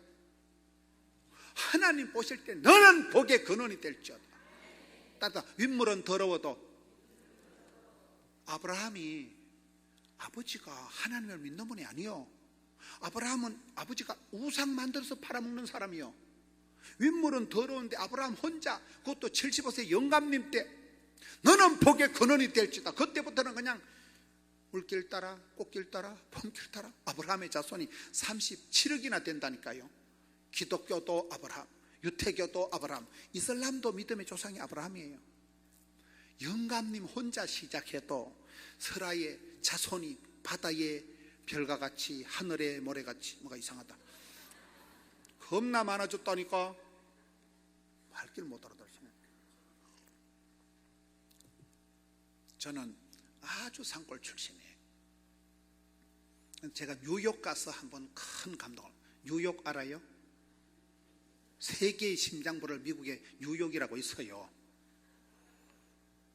하나님 보실 때 너는 복의 근원이 될지어다. 따뜻하, 윗물은 더러워도. 아브라함이 아버지가 하나님을 믿는 분이 아니요. 아브라함은 아버지가 우상 만들어서 팔아먹는 사람이요. 윗물은 더러운데 아브라함 혼자, 그것도 75세 영감님 때 너는 복의 근원이 될지다. 그때부터는 그냥 물길 따라, 꽃길 따라, 봄길 따라. 아브라함의 자손이 37억이나 된다니까요. 기독교도 아브라함, 유태교도 아브라함, 이슬람도 믿음의 조상이 아브라함이에요. 영감님 혼자 시작해도 설아의 자손이 바다의 별과 같이, 하늘의 모래같이. 뭐가 이상하다. 겁나 많아졌다니까. 말길 못 알아들으시네. 저는 아주 산골 출신이에요. 제가 뉴욕 가서 한번 큰 감동을. 뉴욕 알아요? 세계의 심장부를 미국에 뉴욕이라고 있어요.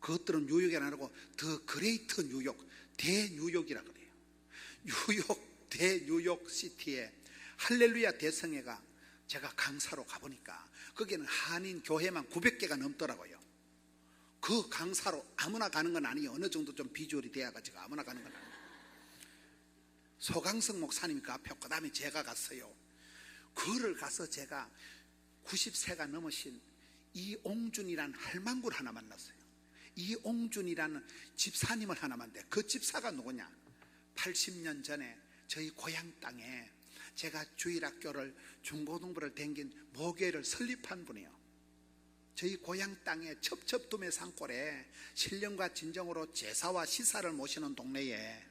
그것들은 뉴욕이 아니고 더 그레이트 뉴욕, 대뉴욕이라 그래요. 뉴욕, 대뉴욕 시티에 할렐루야 대성회가 제가 강사로 가보니까 거기는 한인 교회만 900개가 넘더라고요. 그 강사로 아무나 가는 건 아니에요. 어느 정도 좀 비주얼이 돼야가지고 아무나 가는 건 아니에요. 소강성 목사님이 그 앞에, 그 다음에 제가 갔어요. 그를 가서 제가 90세가 넘으신 이옹준이라는 할망구를 하나 만났어요. 이옹준이라는 집사님을 하나 만났는데, 그 집사가 누구냐? 80년 전에 저희 고향 땅에 제가 주일학교를, 중고등부를 댕긴 모교회를 설립한 분이에요. 저희 고향 땅에 첩첩둠의 산골에 신령과 진정으로 제사와 시사를 모시는 동네에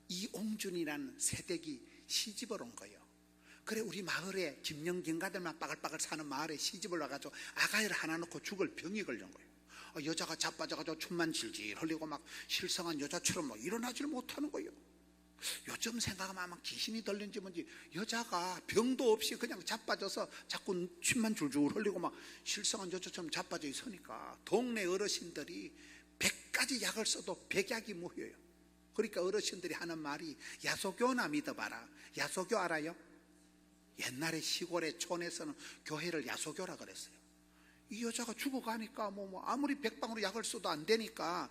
이옹준이라는 새댁이 시집을 온 거예요. 그래 우리 마을에 김영경가들만 빠글빠글 사는 마을에 시집을 와가지고 아가이를 하나 놓고 죽을 병이 걸린 거예요. 여자가 자빠져가지고 춤만 질질 흘리고 막 실성한 여자처럼 뭐 일어나질 못하는 거예요. 요즘 생각하면 아마 귀신이 들린지 뭔지 여자가 병도 없이 그냥 자빠져서 자꾸 침만 줄줄 흘리고 막 실성한 여자처럼 자빠져 있으니까 동네 어르신들이 100가지 약을 써도 백약이 무효예요. 그러니까 어르신들이 하는 말이 야소교나 믿어봐라. 야소교 알아요? 옛날에 시골의 촌에서는 교회를 야소교라 그랬어요. 이 여자가 죽어가니까 뭐 아무리 백방으로 약을 써도 안 되니까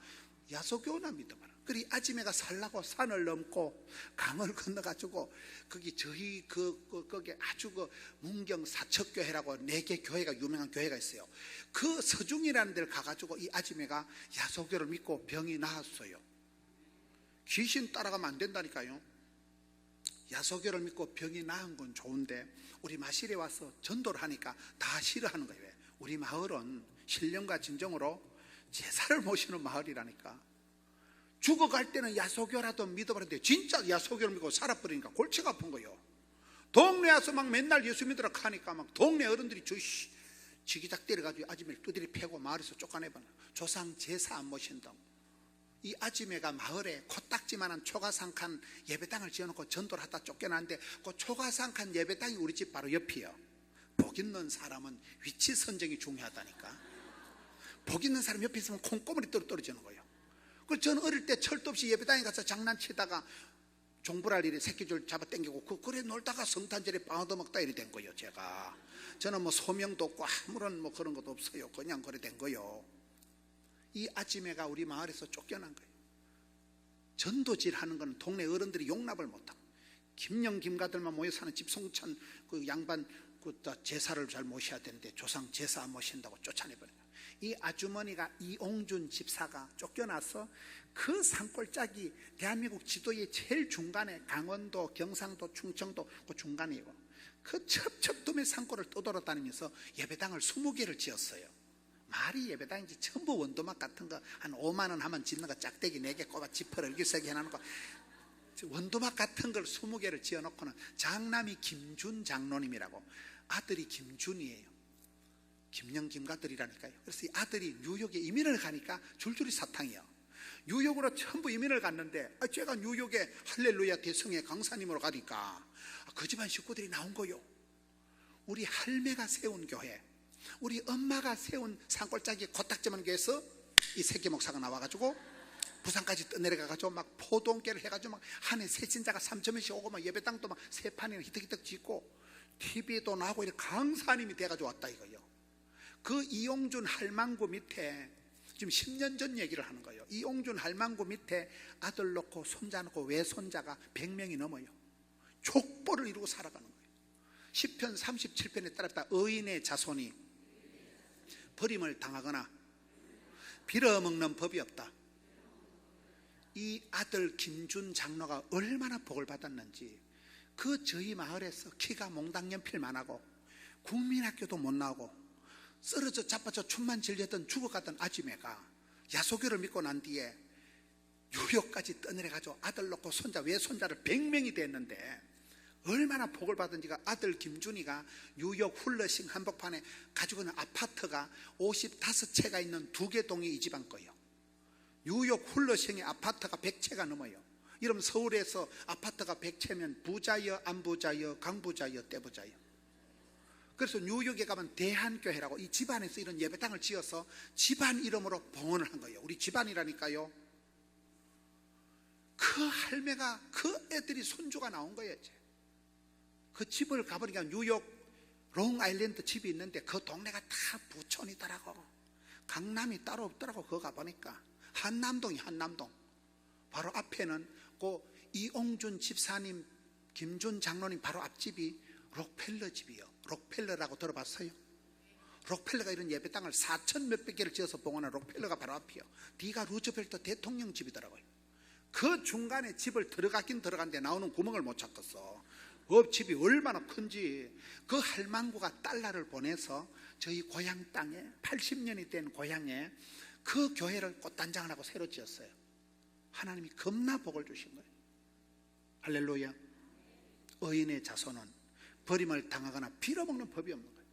야소교나 믿어봐라. 그리 아지매가 살라고 산을 넘고 강을 건너가지고 거기 저희 거기 아주 문경 사척교회라고 4개 교회가 유명한 교회가 있어요. 그 서중이라는 데를 가가지고 이 아지매가 야소교를 믿고 병이 나았어요. 귀신 따라가면 안 된다니까요. 야소교를 믿고 병이 나은 건 좋은데 우리 마실에 와서 전도를 하니까 다 싫어하는 거예요. 왜? 우리 마을은 신령과 진정으로 제사를 모시는 마을이라니까. 죽어갈 때는 야소교라도 믿어버렸는데 진짜 야소교를 믿고 살아버리니까 골치가 아픈 거예요. 동네 와서 막 맨날 예수 믿으라 하니까 막 동네 어른들이 지기작 때려가지고 아지매를 두드리 패고 마을에서 쫓아내버려. 조상 제사 안 모신다고. 이 아지매가 마을에 코딱지만한 초가상칸 예배당을 지어놓고 전도를 하다 쫓겨났는데 그 초가상칸 예배당이 우리 집 바로 옆이에요. 복 있는 사람은 위치 선정이 중요하다니까. 복 있는 사람 옆에 있으면 콩고물이 떨어지는 거예요. 그래서 저는 어릴 때 철도 없이 예배당에 가서 장난치다가 종불알이를 새끼줄 잡아 당기고 그래 놀다가 성탄절에 빵 얻어먹다 이래 된 거예요. 저는 뭐 소명도 없고 아무런 뭐 그런 것도 없어요. 그냥 그래 된 거예요. 이 아지매가 우리 마을에서 쫓겨난 거예요. 전도질 하는 건 동네 어른들이 용납을 못하고 김영 김가들만 모여 사는 집송찬 그 양반 제사를 잘 모셔야 되는데 조상 제사 안 모신다고 쫓아내버려요. 이 아주머니가 이옹준 집사가 쫓겨나서 그 산골짜기 대한민국 지도의 제일 중간에 강원도, 경상도, 충청도 그 중간이고 그 첩첩도의 산골을 떠돌아다니면서 예배당을 20개를 지었어요. 말이 예배당인지 전부 원도막 같은 거 한 5만 원 하면 짓는 거 짝대기 4개 꼽아 지퍼를 일기세게 해놓는 거 원도막 같은 걸 20개를 지어놓고는 장남이 김준 장로님이라고 아들이 김준이에요. 김영 김가들이라니까요. 그래서 이 아들이 뉴욕에 이민을 가니까 줄줄이 사탕이요. 뉴욕으로 전부 이민을 갔는데 제가 뉴욕에 할렐루야 대성회 강사님으로 가니까 그 집안 식구들이 나온 거요. 우리 할매가 세운 교회, 우리 엄마가 세운 산골짜기 코딱지만 교회에서 이 새끼 목사가 나와가지고 부산까지 떠내려가가지고 막 포동계를 해가지고 막 한 해 새신자가 3,000명씩 오고 막 예배당도 막 3판이나 히덕히덕 짓고 TV도 나오고 이렇게 강사님이 돼가지고 왔다 이거예요. 그 이용준 할망구 밑에 지금 10년 전 얘기를 하는 거예요. 이용준 할망구 밑에 아들 놓고 손자 놓고 외손자가 100명이 넘어요. 족보를 이루고 살아가는 거예요. 시편 37편에 따랐다. 의인의 자손이 버림을 당하거나 빌어먹는 법이 없다. 이 아들 김준 장로가 얼마나 복을 받았는지 그 저희 마을에서 키가 몽당연필만 하고 국민학교도 못 나오고 쓰러져 자빠져 춤만 즐겼던 죽어가던 아지매가 야소교를 믿고 난 뒤에 뉴욕까지 떠내려가지고 아들 놓고 손자 외손자를 100명이 됐는데 얼마나 복을 받은지가 아들 김준이가 뉴욕 훌러싱 한복판에 가지고 있는 아파트가 55채가 있는 2개 동이 이 집안 거예요. 뉴욕 훌러싱의 아파트가 100채가 넘어요. 이러면 서울에서 아파트가 100채면 부자여 안 부자여 강부자여 떼부자여. 그래서 뉴욕에 가면 대한교회라고 이 집안에서 이런 예배당을 지어서 집안 이름으로 봉헌을 한 거예요. 우리 집안이라니까요. 그 할매가 그 애들이 손주가 나온 거예요. 이제. 그 집을 가보니까 뉴욕 롱아일랜드 집이 있는데 그 동네가 다 부촌이더라고. 강남이 따로 없더라고. 그거 가보니까 한남동이 한남동. 바로 앞에는 그 이옹준 집사님 김준 장로님 바로 앞집이 록펠러 집이요. 록펠러라고 들어봤어요? 록펠러가 이런 예배당을 4천 몇백 개를 지어서 봉헌한 록펠러가 바로 앞이요. 디가 루즈벨트 대통령 집이더라고요. 그 중간에 집을 들어가긴 들어갔는데 나오는 구멍을 못 찾겠어. 집이 얼마나 큰지. 그 할망구가 달러를 보내서 저희 고향 땅에 80년이 된 고향에 그 교회를 꽃단장을 하고 새로 지었어요. 하나님이 겁나 복을 주신 거예요. 할렐루야. 의인의 자손은 버림을 당하거나 빌어먹는 법이 없는 거예요.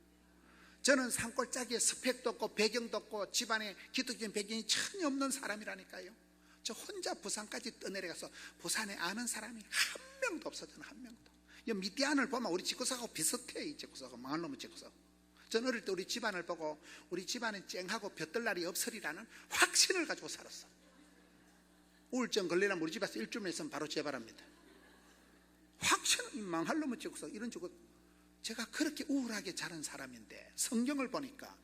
저는 산골짜기에 스펙도 없고 배경도 없고 집안에 기독적인 배경이 전혀 없는 사람이라니까요. 저 혼자 부산까지 떠내려가서 부산에 아는 사람이 한 명도 없어. 저는 한 명도. 이 미디안을 보면 우리 집구석하고 비슷해. 이 집구석하고 망할 놈의 집구석. 저는 어릴 때 우리 집안을 보고 우리 집안은 쨍하고 볕들 날이 없으리라는 확신을 가지고 살았어. 우울증 걸리려면 우리 집에서 일주일만 있으면 바로 재발합니다. 확신, 망할 놈의 집구석 이런 집구. 제가 그렇게 우울하게 자란 사람인데 성경을 보니까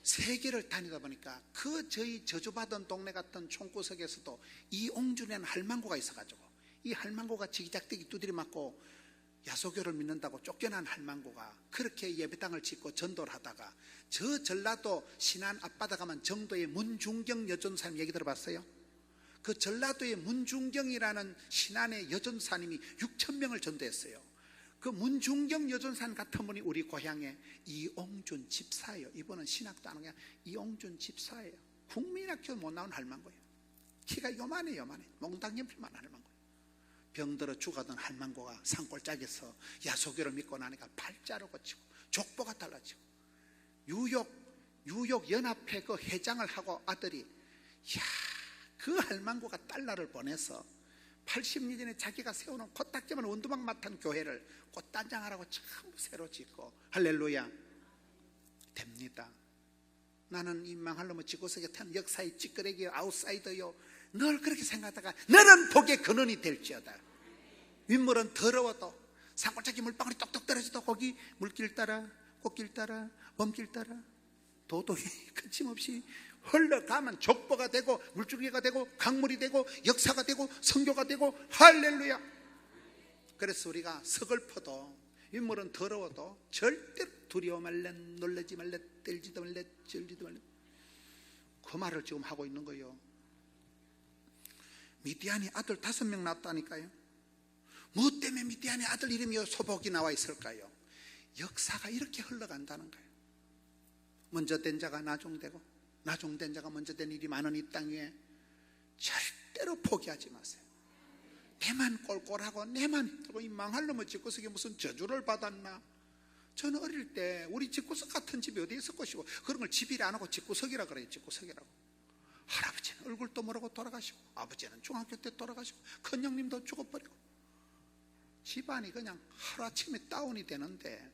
세계를 다니다 보니까 저희 저주받은 동네 같은 총구석에서도 이옹준이라는 할망구가 있어가지고 이 할망구가 지기작대기 두드리 맞고 야소교를 믿는다고 쫓겨난 할망구가 그렇게 예배당을 짓고 전도를 하다가 저 전라도 신안 앞바다 가면 정도의 문중경 여전사님 얘기 들어봤어요? 그 전라도의 문중경이라는 신안의 여전사님이 6,000명을 전도했어요. 그 문중경 여전사님 같은 분이 우리 고향에 이옹준 집사예요. 이분은 신학도 안 하고 그냥 이옹준 집사예요. 국민학교 못 나온 할망구예요. 키가 요만해. 몽당연필만 할망구. 병들어 죽어던 할망구가 산골짜기에서 야소교를 믿고 나니까 팔자로 고치고 족보가 달라지고 유욕연합회 그 회장을 하고 아들이 그 할망구가 달러를 보내서 80년 전에 자기가 세워놓은 코딱지만 원두막 맡은 교회를 꽃단장하라고 전부 새로 짓고 할렐루야 됩니다. 나는 이 망할 놈의 지구석에 탄 역사의 찌끄레기 아웃사이더요. 늘 그렇게 생각하다가 너는 복의 근원이 될지어다. 윗물은 더러워도 산골짜기 물방울이 똑똑 떨어져도 거기 물길 따라 꽃길 따라 범길 따라 도도히 거침없이 흘러가면 족보가 되고 물줄기가 되고 강물이 되고 역사가 되고 선교가 되고 할렐루야. 그래서 우리가 서글퍼도 윗물은 더러워도 절대로 두려워 말래 놀라지 말래 떨지도 말래 절지도 말래 그 말을 지금 하고 있는 거예요. 미디안이 아들 5명 낳았다니까요. 뭐 때문에 미디안의 아들 이름이 소복이 나와 있을까요? 역사가 이렇게 흘러간다는 거예요. 먼저 된 자가 나중되고 나중된 자가 먼저 된 일이 많은 이 땅 위에 절대로 포기하지 마세요. 내만 꼴꼴하고 내만 힘들고 이 망할 놈의 집구석에 무슨 저주를 받았나. 저는 어릴 때 우리 집구석 같은 집이 어디 있을 것이고 그런 걸 집이라 안 하고 집구석이라 그래요. 집구석이라고. 할아버지는 얼굴도 모르고 돌아가시고 아버지는 중학교 때 돌아가시고 큰형님도 죽어버리고 집안이 그냥 하루아침에 다운이 되는데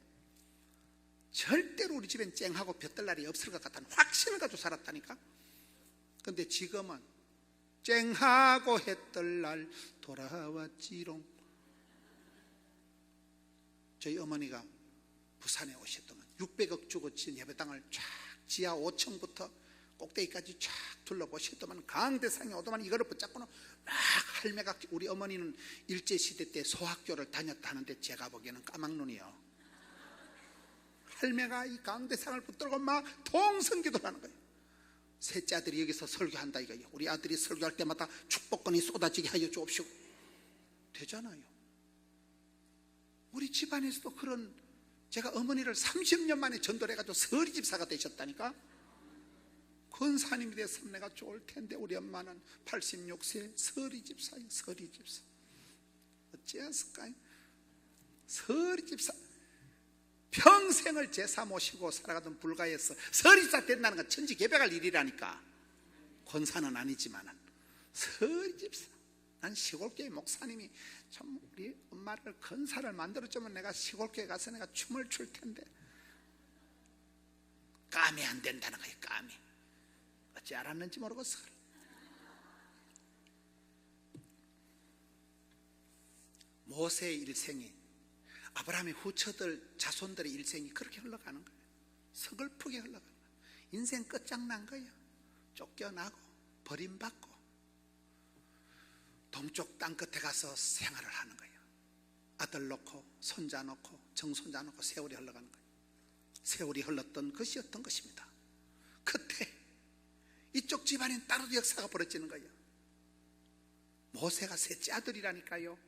절대로 우리 집엔 쨍하고 볕들 날이 없을 것 같다는 확신을 가지고 살았다니까. 근데 지금은 쨍하고 해뜰 날 돌아왔지롱. 저희 어머니가 부산에 오셨더만 600억 주고 진 예배당을 쫙 지하 5층부터 꼭대기까지 쫙 둘러보셨더만 강대상에 오더만 이거를 붙잡고는 막 할매가 우리 어머니는 일제시대 때 소학교를 다녔다는데 제가 보기에는 까막눈이요. 할매가 이 강대상을 붙들고 막 통성기도를 하는 거예요. 셋째 아들이 여기서 설교한다 이거예요. 우리 아들이 설교할 때마다 축복권이 쏟아지게 하여 주옵시고. 되잖아요. 우리 집안에서도 그런 제가 어머니를 30년 만에 전도를 해가지고 서리집사가 되셨다니까. 권사님이 됐으면 내가 좋을 텐데 우리 엄마는 86세 서리집사예요. 서리집사. 어찌했을까요? 서리집사 평생을 제사 모시고 살아가던 불가에서 서리집사 된다는 건 천지개벽할 일이라니까. 권사는 아니지만 서리집사. 난 시골교회 목사님이 참 우리 엄마를 권사를 만들어주면 내가 시골교회 가서 내가 춤을 출 텐데 감이 안 된다는 거예요. 감이. 어찌 알았는지 모르겠어. 모세의 일생이 아브라함의 후처들 자손들의 일생이 그렇게 흘러가는 거예요. 서글프게 흘러가는 거예요. 인생 끝장난 거예요. 쫓겨나고 버림받고 동쪽 땅 끝에 가서 생활을 하는 거예요. 아들 놓고 손자 놓고 정손자 놓고 세월이 흘러가는 거예요. 세월이 흘렀던 것이 어떤 것입니다. 그때 이쪽 집안엔 따로 역사가 벌어지는 거예요. 모세가 셋째 아들이라니까요.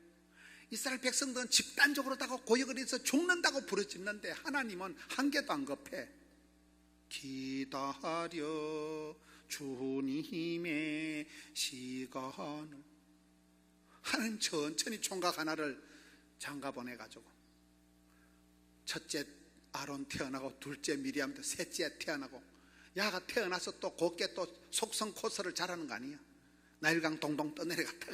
이스라엘 백성들은 집단적으로 다가 고역을 해서 죽는다고 부르짖는데 하나님은 한 개도 안 급해. 기다려 주님의 시간을. 하나님 천천히 총각 하나를 장가 보내가지고 첫째 아론 태어나고 둘째 미리암 셋째 태어나고 야가 태어나서 또 곱게 또 속성 코스를 잘하는 거 아니야. 나일강 동동 떠내려갔다가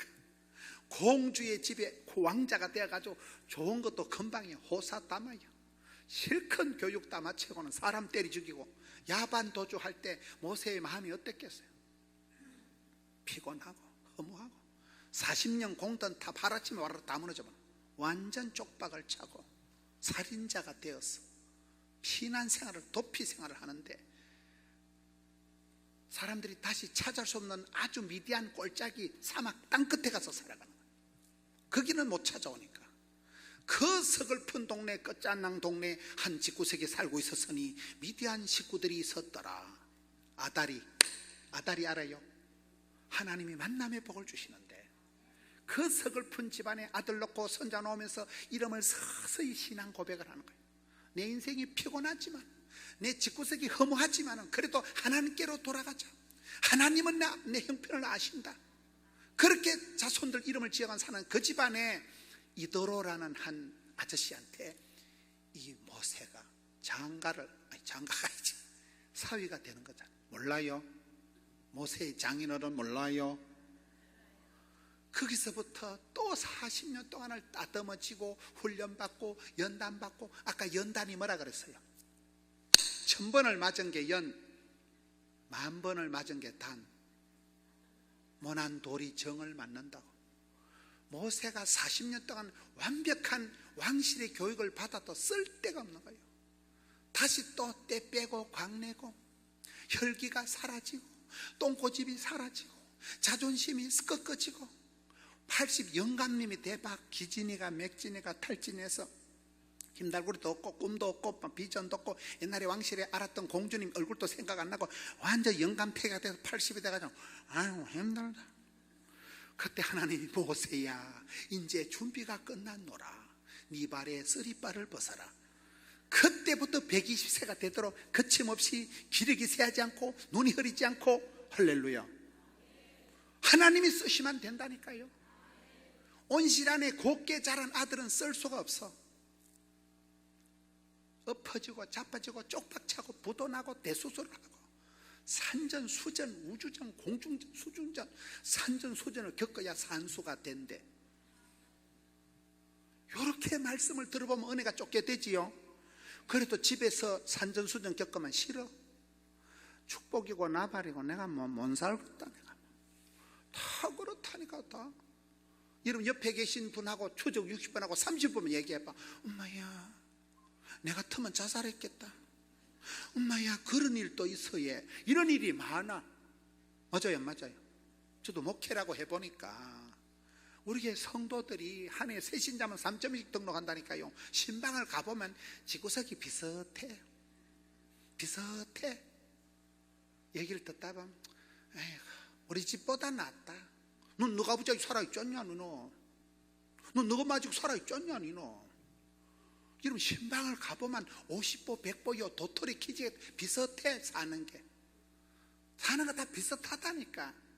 공주의 집에 왕자가 되어가지고 좋은 것도 금방이요. 호사다마요. 실컷 교육 다 마치고는 사람 때리 죽이고 야반 도주할 때 모세의 마음이 어땠겠어요? 피곤하고 허무하고 40년 공던 탑 하루아침에 와라 다 무너져버려. 완전 쪽박을 차고 살인자가 되어서 피난 생활을, 도피 생활을 하는데 사람들이 다시 찾을 수 없는 아주 미디안 꼴짝이 사막 땅끝에 가서 살아가는 거예요. 거기는 못 찾아오니까. 그 서글픈 동네, 끝장난 동네 한 집구석에 살고 있었으니 미디안 식구들이 있었더라. 아달이 알아요? 하나님이 만남의 복을 주시는데 그 서글픈 집안에 아들 놓고 손자 놓으면서 이름을 서서히 신앙 고백을 하는 거예요. 내 인생이 피곤하지만, 내 집구석이 허무하지만 그래도 하나님께로 돌아가자. 하나님은 내 형편을 아신다. 그렇게 자손들 이름을 지어간 사는 그 집안에 이도로라는 한 아저씨한테 이 모세가 장가가 이제 사위가 되는 거잖아요. 몰라요? 모세의 장인어른 몰라요? 거기서부터 또 40년 동안을 따듬어지고 훈련받고 연단받고, 아까 연단이 뭐라 그랬어요? 1000번을 맞은 게 연, 10,000번을 맞은 게 단. 모난 돌이 정을 맞는다고. 모세가 40년 동안 완벽한 왕실의 교육을 받아도 쓸데가 없는 거예요. 다시 또 때 빼고 광내고 혈기가 사라지고 똥꼬집이 사라지고 자존심이 꺾어지고 80 영감님이 대박, 기진이가 맥진이가 탈진해서 김달구리도 없고 꿈도 없고 비전도 없고 옛날에 왕실에 알았던 공주님 얼굴도 생각 안 나고 완전 영감폐가 돼서 80이 돼가지고 아유 힘들다. 그때 하나님이 모세야 이제 준비가 끝났노라. 네 발에 쓰리발을 벗어라. 그때부터 120세가 되도록 거침없이 기력이 새하지 않고 눈이 흐리지 않고, 할렐루야, 하나님이 쓰시면 된다니까요. 온실 안에 곱게 자란 아들은 쓸 수가 없어. 엎어지고 자빠지고 쪽박차고 부도나고 대수술을 하고 산전수전, 우주전, 공중전, 수중전, 산전수전을 겪어야 산수가 된대. 이렇게 말씀을 들어보면 은혜가 쫓게 되지요. 그래도 집에서 산전수전 겪으면 싫어. 축복이고 나발이고 내가 못 살겠다. 내가 다 그렇다니까. 다 여러분 옆에 계신 분하고 추적 60번하고 30번만 얘기해봐. 엄마야 내가 터면 자살했겠다. 엄마야 그런 일도 있어야. 이런 일이 많아. 맞아요, 맞아요. 저도 목회라고 해보니까 우리 교회 성도들이 한 해 새 신자면 3점씩 등록한다니까요. 신방을 가보면 집구석이 비슷해. 얘기를 듣다 보면 에휴, 우리 집보다 낫다. 넌 너가 아버지 살아있잖냐 너 너가 마지막 살아있잖냐 너. 여러분 신방을 가보면 50보 100보요 도토리 키즈에 비슷해. 사는 거 다 비슷하다니까.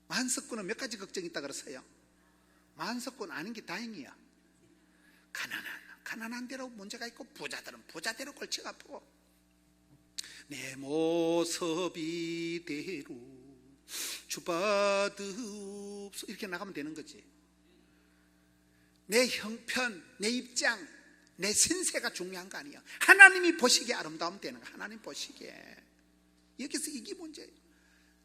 만석군은 몇 가지 걱정이 있다 그랬어요. 만석군 아닌 게 다행이야. 가난한 대로 문제가 있고 부자들은 부자대로 골치가 아프고. 내 모습 이대로 주받읍소 이렇게 나가면 되는 거지. 내 형편, 내 입장, 내 신세가 중요한 거 아니야. 하나님이 보시기에 아름다우면 되는 거야. 하나님 보시기에. 여기서 이게 문제예요.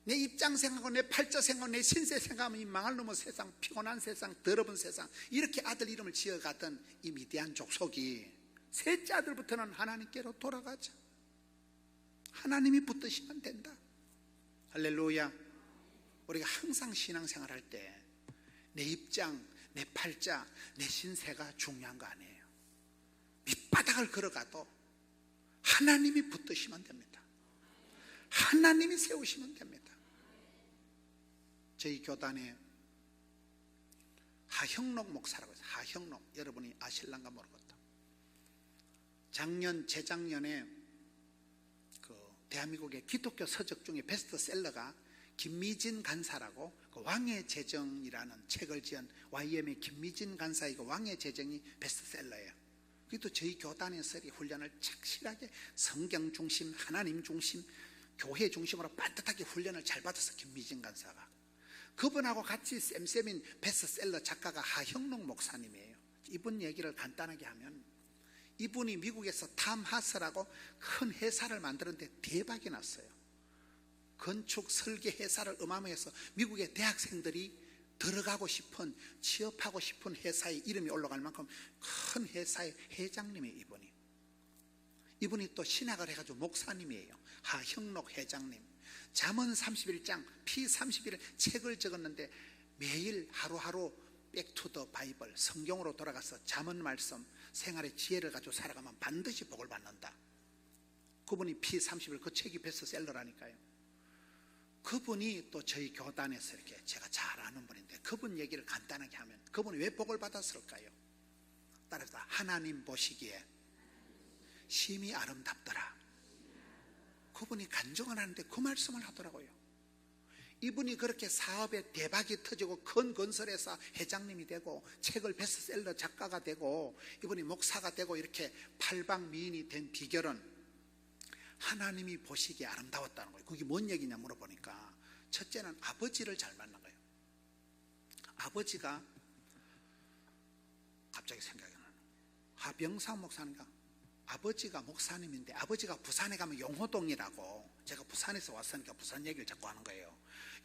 내 입장 생각하고 내 팔자 생각하고 내 신세 생각하면 이 망할 놈의 세상, 피곤한 세상, 더러운 세상, 이렇게 아들 이름을 지어가던 이 미디안 족속이 셋째 아들부터는 하나님께로 돌아가자. 하나님이 붙드시면 된다. 할렐루야. 우리가 항상 신앙생활 할 때 내 입장, 내 팔자, 내 신세가 중요한 거 아니에요. 밑바닥을 걸어가도 하나님이 붙드시면 됩니다. 하나님이 세우시면 됩니다. 저희 교단에 하형록 목사라고 해서, 하형록 여러분이 아실란가 모르겠다. 재작년에 대한민국의 기독교 서적 중에 베스트셀러가 김미진 간사라고 그 왕의 재정이라는 책을 지은 YM의 김미진 간사의 그 왕의 재정이 베스트셀러예요. 그래도 저희 교단에서 훈련을 착실하게 성경 중심, 하나님 중심, 교회 중심으로 반듯하게 훈련을 잘 받아서 김미진 간사가 그분하고 같이 쌤쌤인 베스트셀러 작가가 하형록 목사님이에요. 이분 얘기를 간단하게 하면, 이분이 미국에서 탐하스라고 큰 회사를 만드는데 대박이 났어요. 건축 설계 회사를 어마어마해서 미국의 대학생들이 들어가고 싶은, 취업하고 싶은 회사의 이름이 올라갈 만큼 큰 회사의 회장님이에요. 이분이 또 신학을 해가지고 목사님이에요. 하형록 회장님. 잠언 31장 P31 책을 적었는데 매일 하루하루 백투더 바이블, 성경으로 돌아가서 잠언 말씀, 생활의 지혜를 가지고 살아가면 반드시 복을 받는다. 그분이 P31, 그 책이 베스트셀러라니까요. 그분이 또 저희 교단에서 이렇게 제가 잘 아는 분인데, 그분 얘기를 간단하게 하면 그분이 왜 복을 받았을까요? 따라서 하나님 보시기에 심히 아름답더라. 그분이 간증을 하는데 그 말씀을 하더라고요. 이분이 그렇게 사업에 대박이 터지고 큰 건설회사 회장님이 되고 책을 베스트셀러 작가가 되고 이분이 목사가 되고 이렇게 팔방미인이 된 비결은 하나님이 보시기에 아름다웠다는 거예요. 그게 뭔 얘기냐 물어보니까, 첫째는 아버지를 잘 만난 거예요. 아버지가 갑자기 생각이 나는, 하병상 목사님가 아버지가 목사님인데, 아버지가 부산에 가면 용호동이라고, 제가 부산에서 왔으니까 부산 얘기를 자꾸 하는 거예요.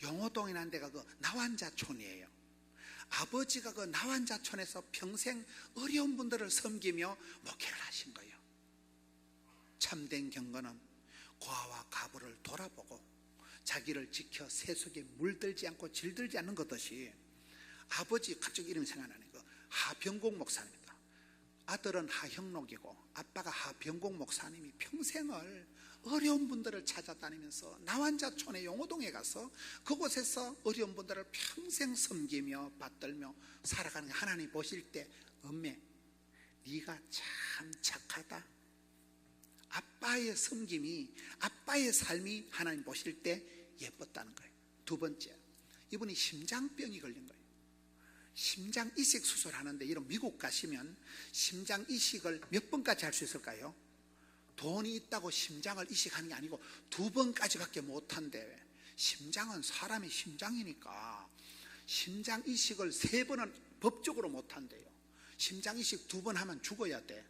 용호동이라는 데가 그 나환자촌이에요. 아버지가 그 나환자촌에서 평생 어려운 분들을 섬기며 목회를 하신 거예요. 참된 경건은 고아와 가부를 돌아보고 자기를 지켜 세속에 물들지 않고 질들지 않는 것듯이, 아버지 갑자기 이름이 생각나네. 그 하병국 목사님입니다. 아들은 하형록이고 아빠가 하병국 목사님이 평생을 어려운 분들을 찾아다니면서 나환자촌의 용호동에 가서 그곳에서 어려운 분들을 평생 섬기며 받들며 살아가는 게 하나님 보실 때, 엄매 네가 참 착하다. 아빠의 섬김이, 아빠의 삶이 하나님 보실 때 예뻤다는 거예요. 두 번째, 이분이 심장병이 걸린 거예요. 심장 이식 수술하는데, 이런 미국 가시면 심장 이식을 몇 번까지 할 수 있을까요? 돈이 있다고 심장을 이식하는 게 아니고 2번까지밖에 못한대. 심장은 사람의 심장이니까 심장 이식을 3번은 법적으로 못한대요. 심장 이식 2번 하면 죽어야 돼.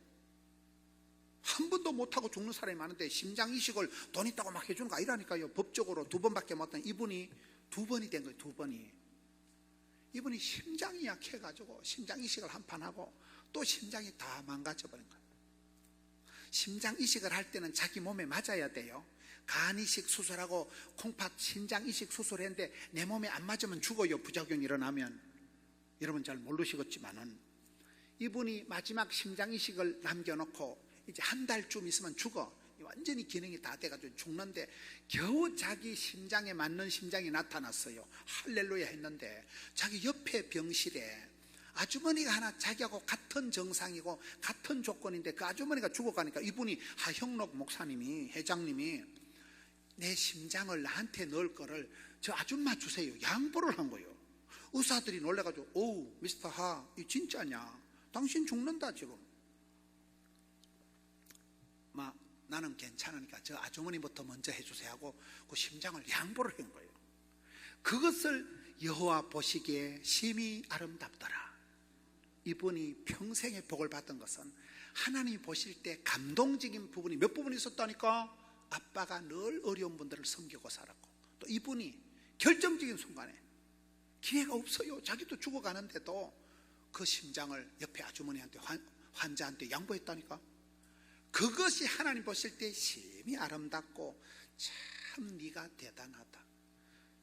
한 번도 못하고 죽는 사람이 많은데 심장 이식을 돈 있다고 막 해주는 거 아니라니까요. 법적으로 2번밖에 못한 이분이 2번이 된 거예요. 2번이. 이분이 심장이 약해가지고 심장 이식을 한 판 하고 또 심장이 다 망가져버린 거예요. 심장 이식을 할 때는 자기 몸에 맞아야 돼요. 간 이식 수술하고 콩팥 신장 이식 수술했는데 내 몸에 안 맞으면 죽어요. 부작용이 일어나면. 여러분 잘 모르시겠지만은 이분이 마지막 심장 이식을 남겨놓고 이제 한 달쯤 있으면 죽어. 완전히 기능이 다 돼가지고 죽는데 겨우 자기 심장에 맞는 심장이 나타났어요. 할렐루야 했는데 자기 옆에 병실에 아주머니가 하나 자기하고 같은 정상이고 같은 조건인데 그 아주머니가 죽어가니까 이분이 하형록 목사님이, 회장님이 내 심장을 나한테 넣을 거를 저 아줌마 주세요. 양보를 한 거예요. 의사들이 놀래가지고, 오우 미스터 하, 이 진짜냐? 당신 죽는다 지금. 막 나는 괜찮으니까 저 아주머니부터 먼저 해주세요 하고 그 심장을 양보를 한 거예요. 그것을 여호와 보시기에 심히 아름답더라. 이분이 평생의 복을 받은 것은 하나님이 보실 때 감동적인 부분이 몇 부분이 있었다니까. 아빠가 늘 어려운 분들을 섬기고 살았고, 또 이분이 결정적인 순간에 기회가 없어요. 자기도 죽어가는데도 그 심장을 옆에 아주머니한테, 환자한테 양보했다니까. 그것이 하나님 보실 때 심히 아름답고 참 네가 대단하다.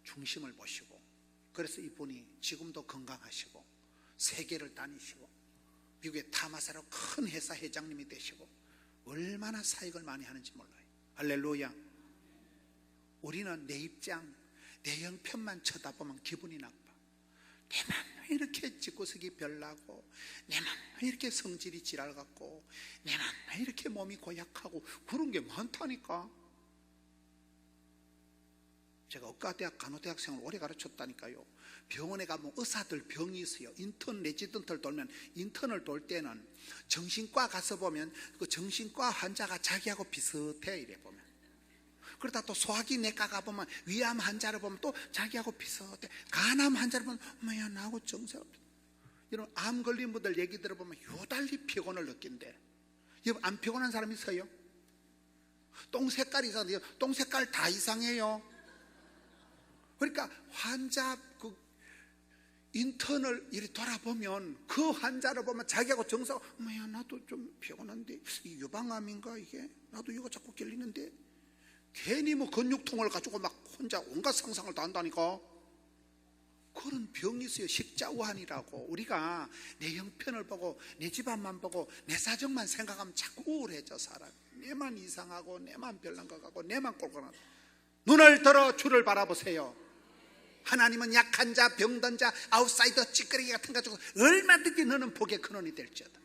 중심을 보시고, 그래서 이분이 지금도 건강하시고 세계를 다니시고 미국의 타마사로 큰 회사 회장님이 되시고 얼마나 사역을 많이 하는지 몰라요. 할렐루야. 우리는 내 입장, 내 형편만 쳐다보면 기분이 나빠. 내만 왜 이렇게 집구석이 별나고, 내만 왜 이렇게 성질이 지랄 같고, 내만 왜 이렇게 몸이 고약하고, 그런 게 많다니까. 제가 의과대학 간호대학생을 오래 가르쳤다니까요. 병원에 가면 의사들 병이 있어요. 인턴 레지던트를 돌면, 인턴을 돌 때는 정신과 가서 보면 그 정신과 환자가 자기하고 비슷해. 이래 보면 그러다 또 소화기 내과 가보면 위암 환자를 보면 또 자기하고 비슷해. 간암 환자를 보면 어머야 나하고 정세가 비슷해. 여러분 암 걸린 분들 얘기 들어보면 유달리 피곤을 느낀대. 여러분 안 피곤한 사람 있어요? 똥 색깔이 이상해요. 똥 색깔 다 이상해요. 그러니까 환자 그 인턴을 이렇게 돌아보면 그 환자를 보면 자기하고 정서가 어머야 나도 좀 피곤한데 이 유방암인가 이게 나도 이거 자꾸 결리는데 괜히 뭐 근육통을 가지고 막 혼자 온갖 상상을 다 한다니까. 그런 병이 있어요. 식자우한이라고. 우리가 내 형편을 보고 내 집안만 보고 내 사정만 생각하면 자꾸 우울해져. 사람이 내만 이상하고 내만 별난 것 같고 내만 꼴꼴하고. 눈을 들어 주를 바라보세요. 하나님은 약한 자, 병든 자, 아웃사이더, 찌끄레기 같은 거 가지고 얼마든지 너는 복의 근원이 될지어다.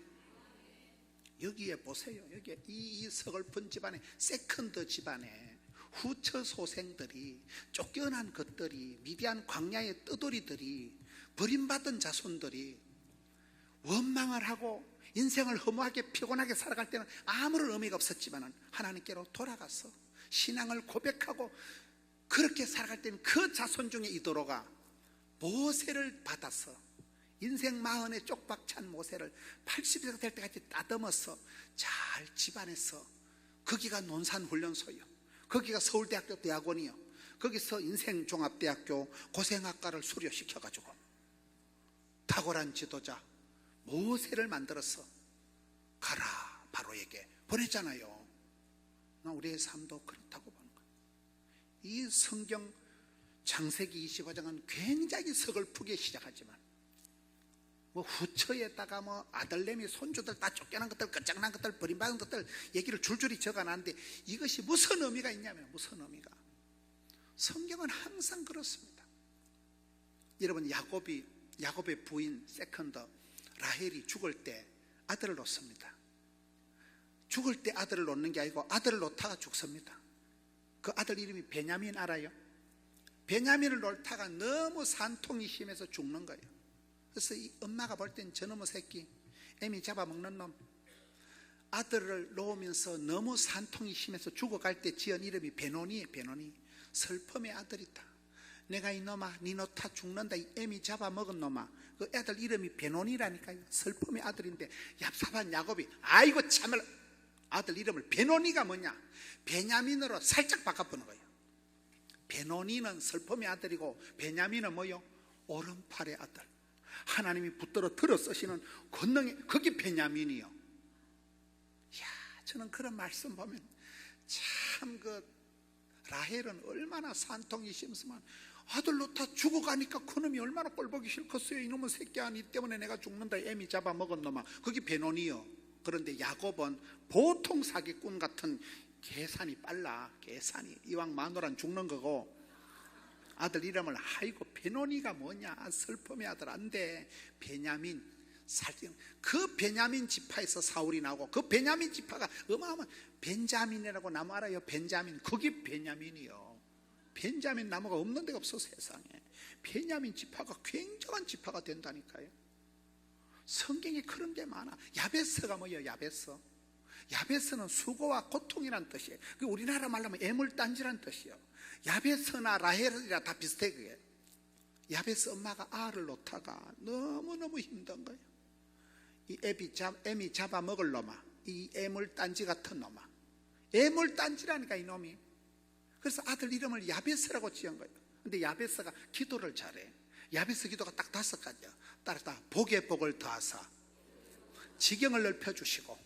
여기에 보세요. 여기에 이 서글픈 집안에 세컨드 집안에 후처 소생들이 쫓겨난 것들이 미디안 광야의 떠돌이들이 버림받은 자손들이 원망을 하고 인생을 허무하게 피곤하게 살아갈 때는 아무런 의미가 없었지만 하나님께로 돌아가서 신앙을 고백하고 그렇게 살아갈 때는 그 자손 중에 이도로가 모세를 받아서 인생 마흔에 쪽박 찬 모세를 80세가 될 때까지 따듬어서 잘 집안에서 거기가 논산훈련소요, 거기가 서울대학교 대학원이요, 거기서 인생종합대학교 고생학과를 수료시켜가지고 탁월한 지도자 모세를 만들어서 가라 바로에게 보냈잖아요. 우리의 삶도 그렇다고 보는 거예요. 이 성경 창세기 25장은 굉장히 서글프게 시작하지만 뭐 후처에다가 뭐 아들내미 손주들 다 쫓겨난 것들 끝장난 것들 버림받은 것들 얘기를 줄줄이 적어놨는데 이것이 무슨 의미가 있냐면 무슨 의미가, 성경은 항상 그렇습니다. 여러분 야곱의 부인 세컨더 라헬이 죽을 때 아들을 놓습니다. 죽을 때 아들을 놓는 게 아니고 아들을 놓다가 죽습니다. 그 아들 이름이 베냐민 알아요? 베냐민을 놓다가 너무 산통이 심해서 죽는 거예요. 그래서 이 엄마가 볼 땐 저놈의 새끼 애미 잡아먹는 놈, 아들을 놓으면서 너무 산통이 심해서 죽어갈 때 지은 이름이 베노니예요. 베노니, 슬픔의 아들이다. 내가 이놈아 니 놓다 죽는다 이 애미 잡아먹은 놈아. 그 애들 이름이 베노니라니까요. 슬픔의 아들인데 얍삽한 야곱이 아이고 참을 아들 이름을 베노니가 뭐냐, 베냐민으로 살짝 바꿔보는 거예요. 베노니는 슬픔의 아들이고 베냐민은 뭐요? 오른팔의 아들. 하나님이 붙들어 들어 쓰시는 권능의 그게 베냐민이요. 이야, 저는 그런 말씀 보면 참 라헬은 얼마나 산통이 심으면 아들 놓다 죽어가니까 그놈이 얼마나 꼴보기 싫겠어요. 이놈의 새끼야 니 때문에 내가 죽는다 애미 잡아먹은 놈아. 그게 베노니요. 그런데 야곱은 보통 사기꾼 같은 계산이 빨라. 계산이 이왕 마누라는 죽는 거고 아들 이름을 아이고 베노니가 뭐냐, 슬픔의 아들 안돼. 베냐민, 그 베냐민 지파에서 사울이 나오고 그 베냐민 지파가 어마어마한 벤자민이라고 나무 알아요? 벤자민, 그게 베냐민이요. 벤자민 나무가 없는 데가 없어 세상에. 베냐민 지파가 굉장한 지파가 된다니까요. 성경에 그런 게 많아. 야베스가 뭐예요? 야베스는 수고와 고통이란 뜻이에요. 우리나라 말로 하면 애물단지란 뜻이에요. 야베스나 라헬이라 다 비슷해. 그게 야베스 엄마가 알을 놓다가 너무너무 힘든 거예요. 이 애미 잡아먹을 놈아, 이 애물단지 같은 놈아. 애물단지라니까 이놈이. 그래서 아들 이름을 야베스라고 지은 거예요. 근데 야베스가 기도를 잘해. 야베스 기도가 딱 5가지야. 따라서 복의 복을 더하사 지경을 넓혀주시고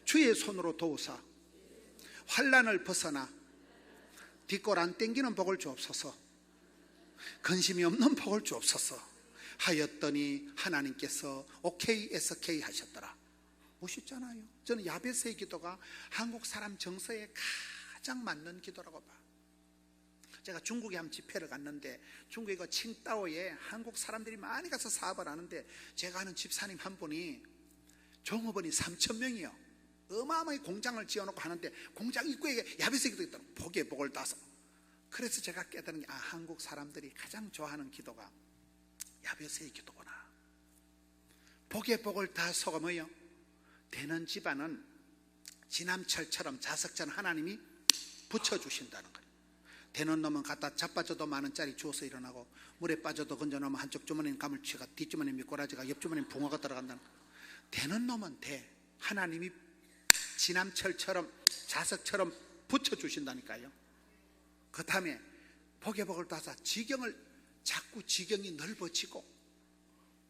주의 손으로 도우사 환난을 벗어나 뒷골 안 땡기는 복을 주옵소서, 근심이 없는 복을 주옵소서 하였더니 하나님께서 오케이 SK 하셨더라. 멋있잖아요. 저는 야베스의 기도가 한국 사람 정서에 가장 맞는 기도라고 봐. 제가 중국에 한 집회를 갔는데 중국의 그 칭다오에 한국 사람들이 많이 가서 사업을 하는데 제가 아는 집사님 한 분이 종업원이 3,000명이요 어마어마하게 공장을 지어놓고 하는데 공장 입구에 야베스 기도 있더라고요. 복의 복을 따서. 그래서 제가 깨달은 게 한국 사람들이 가장 좋아하는 기도가 야베스의 기도구나. 복의 복을 따서가 뭐예요? 되는 집안은 지남철처럼 자석처럼 하나님이 붙여주신다는 거예요. 되는 놈은 갖다 자빠져도 10,000원짜리 주워서 일어나고, 물에 빠져도 건져놓으면 한쪽 주머니는 가물치가, 뒷주머니는 미꾸라지가, 옆주머니는 붕어가 들어간다는 거예요. 되는 놈은 돼. 하나님이 지남철처럼 자석처럼 붙여주신다니까요. 그 다음에 복에 복을 따서 자꾸 지경이 넓어지고,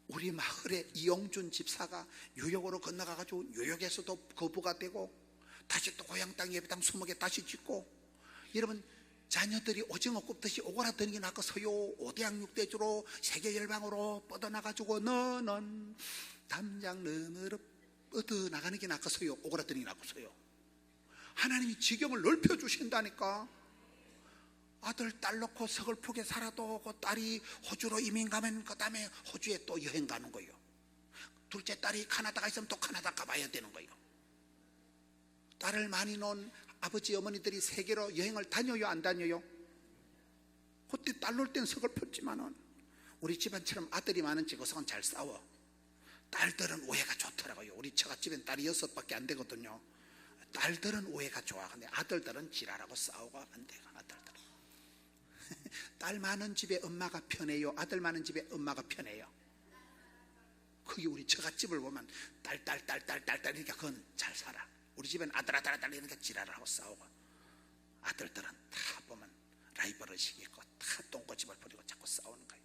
우리 마을에 이용준 집사가 뉴욕으로 건너가가지고 뉴욕에서도 거부가 되고, 다시 또 고향 땅 예배당 20개 다시 짓고, 여러분 자녀들이 오징어 굽듯이 오그라드는 게 나겠어요. 5대양 6대주로 세계열방으로 뻗어나가지고 너는 담장 너머로 뻗어나가는 게 나겠어요. 오그라드는 게 나겠어요. 하나님이 지경을 넓혀주신다니까. 아들 딸 놓고 서글프게 살아도 그 딸이 호주로 이민 가면 그 다음에 호주에 또 여행 가는 거예요. 둘째 딸이 카나다가 있으면 또 카나다 가봐야 되는 거예요. 딸을 많이 놓은 아버지 어머니들이 세계로 여행을 다녀요, 안 다녀요? 그때 딸 놓을 땐 서글펐지만은 우리 집안처럼 아들이 많은 집에서는 잘 싸워. 딸들은 오해가 좋더라고요. 우리 처갓집엔 딸이 6밖에 안 되거든요. 딸들은 오해가 좋아. 근데 아들들은 지랄하고 싸우고 안 돼. 아들들은 딸 많은 집에 엄마가 편해요, 아들 많은 집에 엄마가 편해요? 거기 우리 처갓집을 보면 딸 이러니까 그건 잘 살아. 우리 집엔 아들 이러니까 지랄을 하고 싸우고, 아들들은 다 보면 라이벌의식이 있고 다 똥꼬집을 버리고 자꾸 싸우는 거예요.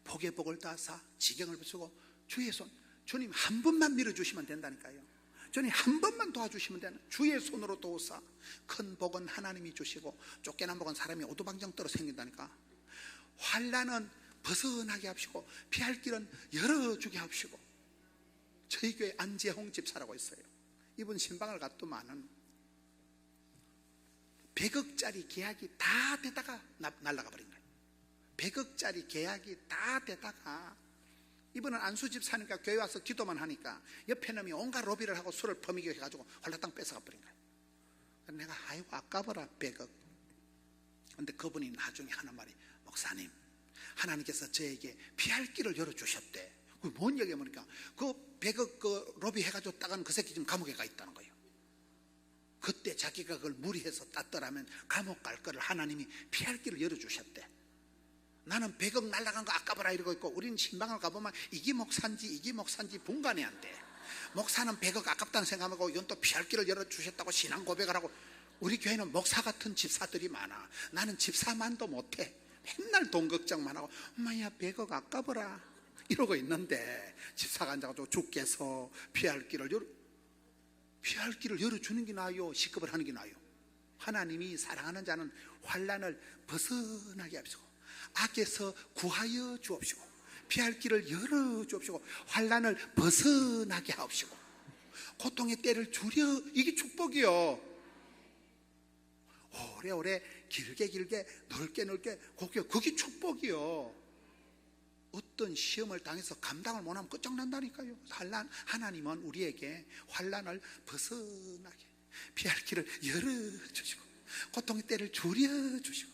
복에 복을 따사 지경을 부수고 주의 손, 주님 한 번만 밀어주시면 된다니까요. 주님 한 번만 도와주시면 되는, 주의 손으로 도우사. 큰 복은 하나님이 주시고 쫓겨난 복은 사람이 오두방정도로 생긴다니까. 환난은 벗어나게 하시고 피할 길은 열어주게 하시고. 저희 교회 안재홍 집사라고 있어요. 이분 신방을 갔더만은 100억짜리 계약이 다 되다가 날아가 버린 거예요. 100억짜리 계약이 다 되다가, 이분은 안수 집사니까 교회 와서 기도만 하니까 옆에 놈이 온갖 로비를 하고 술을 퍼미게 해가지고 홀라당 뺏어가 버린 거예요. 내가 아이고 아까워라 100억. 근데 그분이 나중에 하는 말이, 목사님 하나님께서 저에게 피할 길을 열어주셨대. 그게 뭔 얘기야? 보니까 그 100억 그 로비 해가지고 따간 그 새끼 지금 감옥에 가 있다는 거예요. 그때 자기가 그걸 무리해서 땄더라면 감옥 갈 거를 하나님이 피할 길을 열어주셨대. 나는 100억 날라간 거 아까워라 이러고 있고, 우리는 신방을 가보면 이게 목사인지 분간이 안 돼. 목사는 100억 아깝다는 생각하고 이건 또 피할 길을 열어주셨다고 신앙 고백을 하고. 우리 교회는 목사 같은 집사들이 많아. 나는 집사만도 못해. 맨날 돈 걱정만 하고 엄마야 100억 아까워라 이러고 있는데, 집사가 앉아가지고 주께서 피할 길을 열어주는 게 나아요, 시급을 하는 게 나아요? 하나님이 사랑하는 자는 환난을 벗어나게 하시고 악에서 구하여 주옵시고 피할 길을 열어 주옵시고 환난을 벗어나게 하옵시고 고통의 때를 줄여. 이게 축복이요. 오래오래 길게 넓게 그게 축복이요. 어떤 시험을 당해서 감당을 못하면 끝장난다니까요. 하나님은 우리에게 환난을 벗어나게 피할 길을 열어주시고 고통의 때를 줄여주시고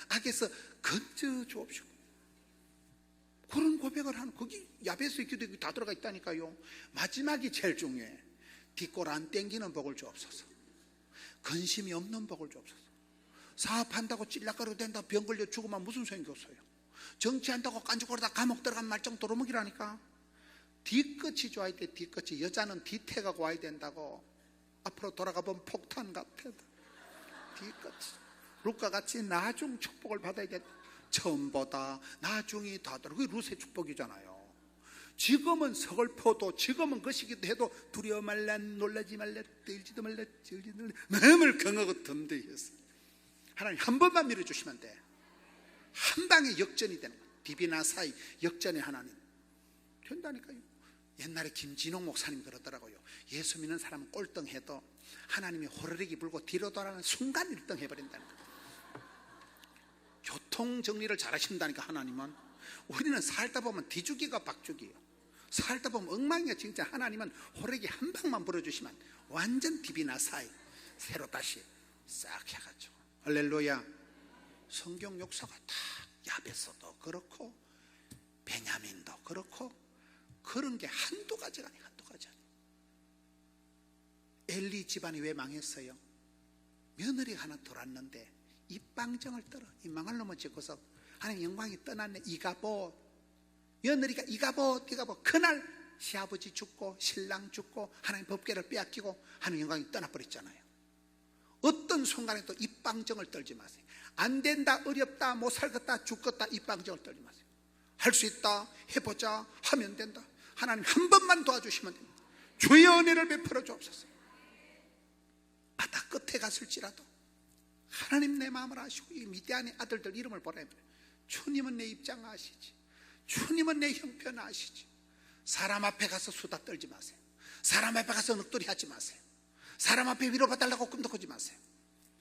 악에서 건져주옵시고, 그런 고백을 하는, 거기 야베스의 기도에 다 들어가 있다니까요. 마지막이 제일 중요해. 뒷골 안 땡기는 복을 주옵소서. 근심이 없는 복을 주옵소서. 사업한다고 찔락거리고 된다 병 걸려 죽으면 무슨 소용이 없어요. 정치한다고 깐죽거리다 감옥 들어간 말정 도루묵이라니까. 뒤끝이 좋아야 돼. 뒤끝이. 여자는 뒤태가 고와야 된다고. 앞으로 돌아가보면 폭탄 같아. 뒤끝이. 룻과같이 나중 축복을 받아야겠다. 처음보다 나중이 더하더라. 그게 룻의 축복이잖아요. 지금은 서글퍼도, 지금은 그 시기도 해도 두려워 말라, 놀라지 말라, 떨지도 말라, 절지도 말라, 마음을 강하고 덤대해서 하나님 한 번만 밀어주시면 돼. 한 방에 역전이 되는 거야. 디비나 사이 역전의 하나님 된다니까요. 옛날에 김진홍 목사님 그러더라고요. 예수 믿는 사람은 꼴등해도 하나님이 호르륵이 불고 뒤로 돌아가는 순간 1등 해버린다는 거예요. 교통 정리를 잘 하신다니까 하나님은. 우리는 살다 보면 뒤죽이가 박죽이에요. 살다 보면 엉망이야. 진짜 하나님은 호르륵이 한 방만 불어주시면 완전 디비나 사이 새로 다시 싹 해가지고. 할렐루야. 성경 역사가 다 야베스도 그렇고 베냐민도 그렇고 그런 게 한두 가지가 아니야. 한두 가지 아니야. 엘리 집안이 왜 망했어요? 며느리가 하나 돌았는데 입방정을 떨어 이 망할 놈을 짓고서 하나님 영광이 떠났네. 이가봇 며느리가 이가봇 그날 시아버지 죽고 신랑 죽고 하나님 법궤를 빼앗기고 하나님 영광이 떠나버렸잖아요. 어떤 순간에도 입방정을 떨지 마세요. 안 된다, 어렵다, 못 살겠다, 죽겠다, 입방정을 떨지 마세요. 할 수 있다, 해보자, 하면 된다. 하나님 한 번만 도와주시면 됩니다. 주의 은혜를 베풀어 주옵소서. 바다 끝에 갔을지라도 하나님 내 마음을 아시고 이 미디안의 아들들 이름을 보라. 주님은 내 입장 아시지, 주님은 내 형편 아시지. 사람 앞에 가서 수다 떨지 마세요. 사람 앞에 가서 넋두리 하지 마세요. 사람 앞에 위로받달라고 꿈도 꾸지 마세요.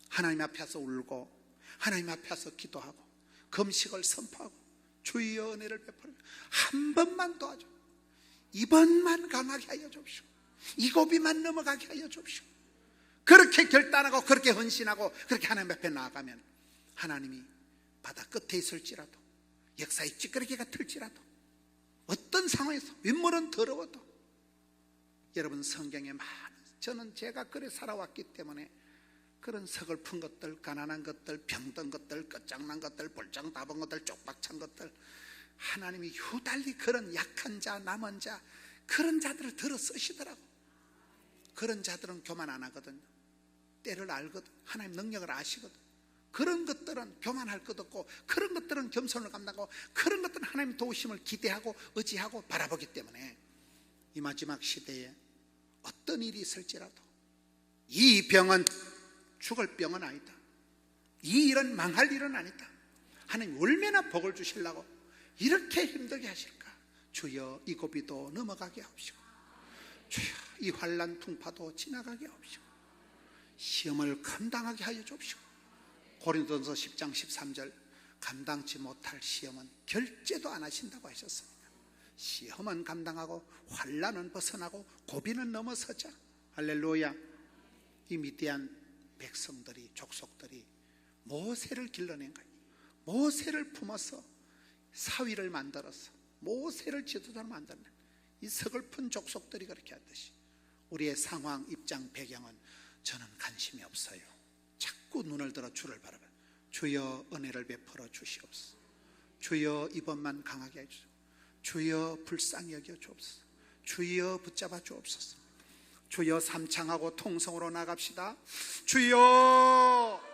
하나님 앞에 와서 울고 하나님 앞에 와서 기도하고 금식을 선포하고 주의 은혜를 베풀어 한 번만 도와줘. 이번만 강하게 하여 주옵시오. 이 고비만 넘어가게 하여 주옵시오. 그렇게 결단하고 그렇게 헌신하고 그렇게 하나님 앞에 나아가면 하나님이 바다 끝에 있을지라도 역사의 찌끄러기가 틀지라도 어떤 상황에서 윗물은 더러워도 여러분 성경에 많은 저는 제가 그래 살아왔기 때문에 그런 서글픈 것들, 가난한 것들, 병든 것들, 끝장난 것들, 볼장다본 것들, 쪽박찬 것들 하나님이 유달리 그런 약한 자, 남은 자 그런 자들을 들어 쓰시더라고. 그런 자들은 교만 안 하거든요. 때를 알거든. 하나님 능력을 아시거든. 그런 것들은 교만할 것 없고 그런 것들은 겸손을 감당하고 그런 것들은 하나님 도우심을 기대하고 의지하고 바라보기 때문에 이 마지막 시대에 어떤 일이 있을지라도 이 병은 죽을 병은 아니다. 이 일은 망할 일은 아니다. 하나님 얼마나 복을 주시려고 이렇게 힘들게 하실까? 주여 이 고비도 넘어가게 하옵시고 주여 이 환난 풍파도 지나가게 하옵시고 시험을 감당하게 하여 주옵시고 고린도전서 10장 13절 감당치 못할 시험은 결제도 안 하신다고 하셨습니다. 시험은 감당하고 환난은 벗어나고 고비는 넘어서자. 할렐루야. 이 미디안 백성들이 족속들이 모세를 길러낸 거예요. 모세를 품어서 사위를 만들어서 모세를 지도자로 만드는 이 서글픈 족속들이 그렇게 하듯이 우리의 상황, 입장, 배경은 저는 관심이 없어요. 자꾸 눈을 들어 주를 바라봐요. 주여 은혜를 베풀어 주시옵소서. 주여 이번만 강하게 해주소서. 주여 불쌍히 여겨 주옵소서. 주여 붙잡아 주옵소서. 주여 삼창하고 통성으로 나갑시다. 주여